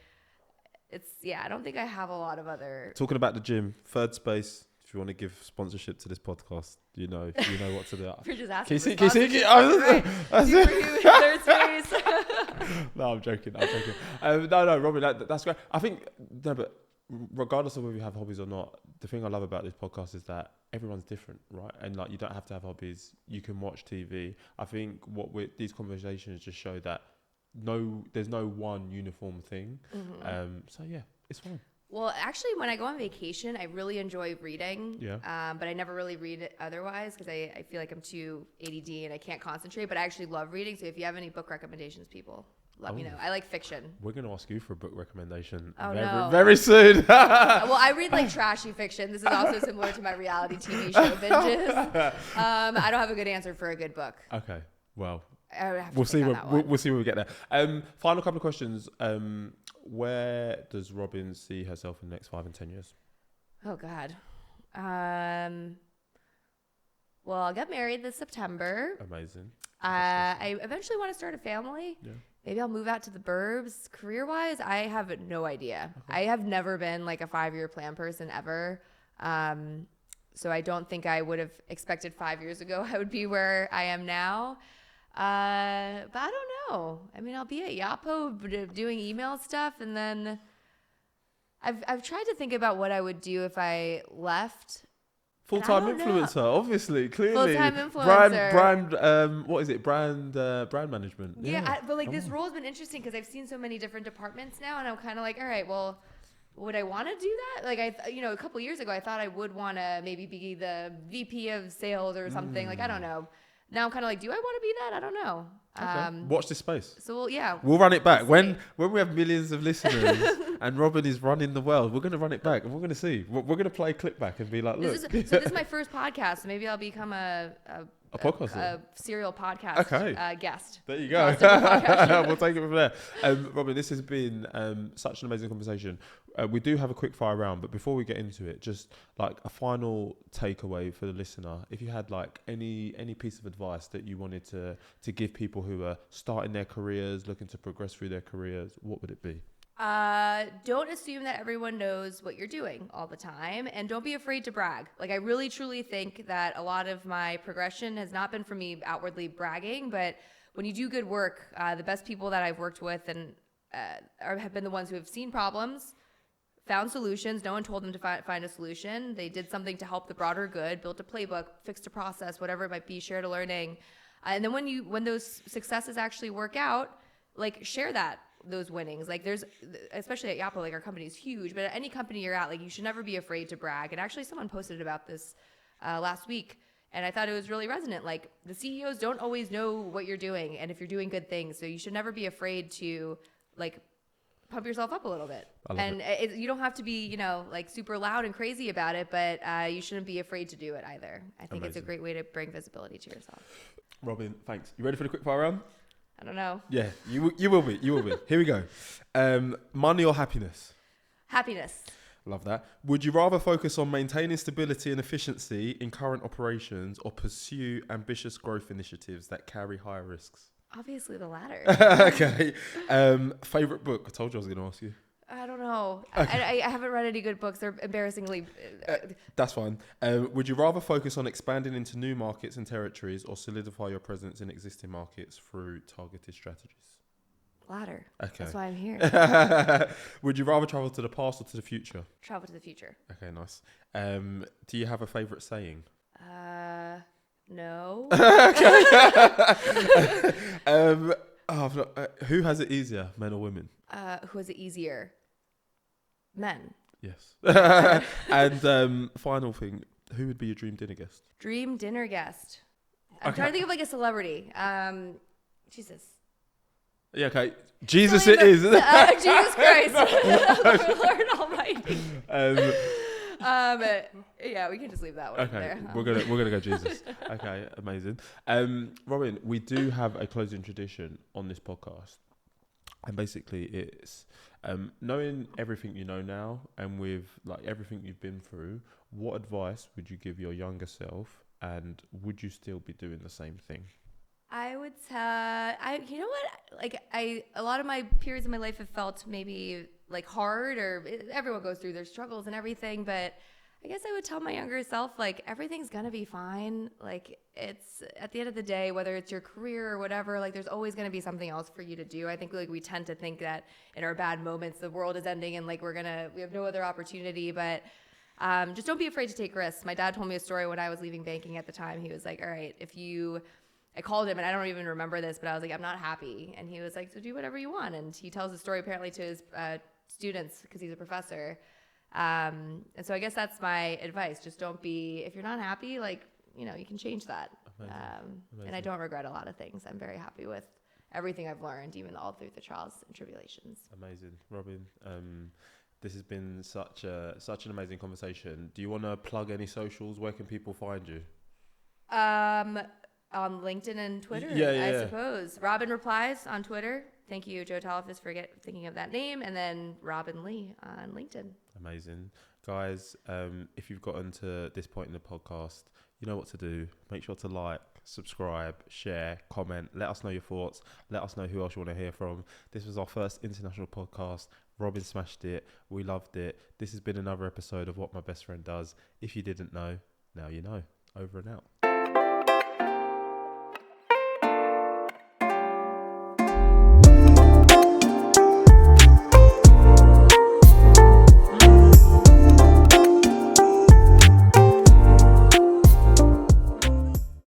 don't think I have a lot of other. Talking about the gym, Third Space. If you want to give sponsorship to this podcast, you know what to do. You're just asking. Third Space. No, I'm joking. No, Robin, that's great. I think but regardless of whether you have hobbies or not, the thing I love about this podcast is that everyone's different, right? And like, you don't have to have hobbies. You can watch TV. I think these conversations just show that there's no one uniform thing. So yeah, it's fine. Well, actually, when I go on vacation, I really enjoy reading. Yeah. But I never really read it otherwise because I feel like I'm too ADD and I can't concentrate. But I actually love reading. So if you have any book recommendations, people, let me know. I like fiction. We're going to ask you for a book recommendation very soon. Well, I read like trashy fiction. This is also similar to my reality TV show binges. I don't have a good answer for a good book. Okay. Well, we'll see when we get there. Final couple of questions. Where does Robin see herself in the next 5 and 10 years? Oh God. Well, I'll get married this September. Amazing. I eventually want to start a family. Yeah. Maybe I'll move out to the burbs. Career-wise, I have no idea. Okay. I have never been like a 5-year plan person ever. So I don't think I would have expected 5 years ago I would be where I am now. But I don't know. I mean, I'll be at Yapo doing email stuff, and then I've tried to think about what I would do if I left. Full-time influencer, obviously, clearly. Full-time influencer. Brand, what is it? Brand management. Yeah, but like this role has been interesting because I've seen so many different departments now, and I'm kind of like, all right, well, would I want to do that? Like a couple years ago, I thought I would want to maybe be the VP of sales or something. Like, I don't know. Now I'm kind of like, do I want to be that? I don't know. Okay. Watch this space. So yeah, we'll run it back when we have millions of listeners and Robin is running the world. We're going to run it back and we're going to see. We're going to play a clip back and be like, look. So this is my first podcast. So maybe I'll become a podcast, a serial podcast guest. There you go. We'll take it from there. Robin, this has been such an amazing conversation. We do have a quick fire round, but before we get into it, just like a final takeaway for the listener. If you had like any piece of advice that you wanted to give people who are starting their careers, looking to progress through their careers, what would it be? Don't assume that everyone knows what you're doing all the time, and don't be afraid to brag. Like, I really truly think that a lot of my progression has not been from me outwardly bragging, but when you do good work, the best people that I've worked with and have been the ones who have seen problems, found solutions. No one told them to find a solution. They did something to help the broader good, built a playbook, fixed a process, whatever it might be, shared a learning. And then when those successes actually work out, like, share those winnings. Like, there's, especially at Yapo, like, our company is huge, but at any company you're at, like, you should never be afraid to brag. And actually someone posted about this last week, and I thought it was really resonant. Like, the CEOs don't always know what you're doing and if you're doing good things. So you should never be afraid to, like, pump yourself up a little bit. And you don't have to be, like, super loud and crazy about it, but you shouldn't be afraid to do it either. I think It's a great way to bring visibility to yourself. Robin, thanks. You ready for the quick fire round? I don't know. Yeah, you will be. You will be. Here we go. Money or happiness? Happiness. Love that. Would you rather focus on maintaining stability and efficiency in current operations or pursue ambitious growth initiatives that carry higher risks? Obviously the latter. Okay. Favorite book? I told you I was going to ask you. I don't know. Okay. I haven't read any good books. They're embarrassingly... That's fine. Would you rather focus on expanding into new markets and territories or solidify your presence in existing markets through targeted strategies? Latter. Okay. That's why I'm here. Would you rather travel to the past or to the future? Travel to the future. Okay, nice. Do you have a favorite saying? No. Who has it easier, men or women? Who has it easier? Men. Yes. And final thing, who would be your dream dinner guest? Dream dinner guest. I'm trying to think of like a celebrity. Jesus. Yeah, okay. Jesus it is. Jesus Christ. Lord Almighty. Yeah, we can just leave that one there. We're gonna go Jesus. Okay, amazing. Robin, we do have a closing tradition on this podcast, and basically it's knowing everything you know now, and with like everything you've been through, what advice would you give your younger self, and would you still be doing the same thing? I would you know what? Like a lot of my periods in my life have felt maybe like hard, or everyone goes through their struggles and everything, but I guess I would tell my younger self, like, everything's gonna be fine. Like, it's at the end of the day, whether it's your career or whatever, like, there's always gonna be something else for you to do. I think like we tend to think that in our bad moments, the world is ending and like we have no other opportunity, but just don't be afraid to take risks. My dad told me a story when I was leaving banking at the time. He was like, all right, I called him, and I don't even remember this, but I was like, I'm not happy. And he was like, so do whatever you want. And he tells the story apparently to his students because he's a professor. And so I guess that's my advice. Just don't be, if you're not happy, like, you can change that. Amazing. And I don't regret a lot of things. I'm very happy with everything I've learned, even all through the trials and tribulations. Amazing. Robin, this has been such an amazing conversation. Do you want to plug any socials? Where can people find you? On LinkedIn and Twitter, I suppose. Robin Replies on Twitter. Thank you, Joe Talifas, for thinking of that name. And then Robin Lee on LinkedIn. Amazing. Guys, if you've gotten to this point in the podcast, you know what to do. Make sure to like, subscribe, share, comment. Let us know your thoughts. Let us know who else you want to hear from. This was our first international podcast. Robin smashed it. We loved it. This has been another episode of What My Best Friend Does. If you didn't know, now you know. Over and out.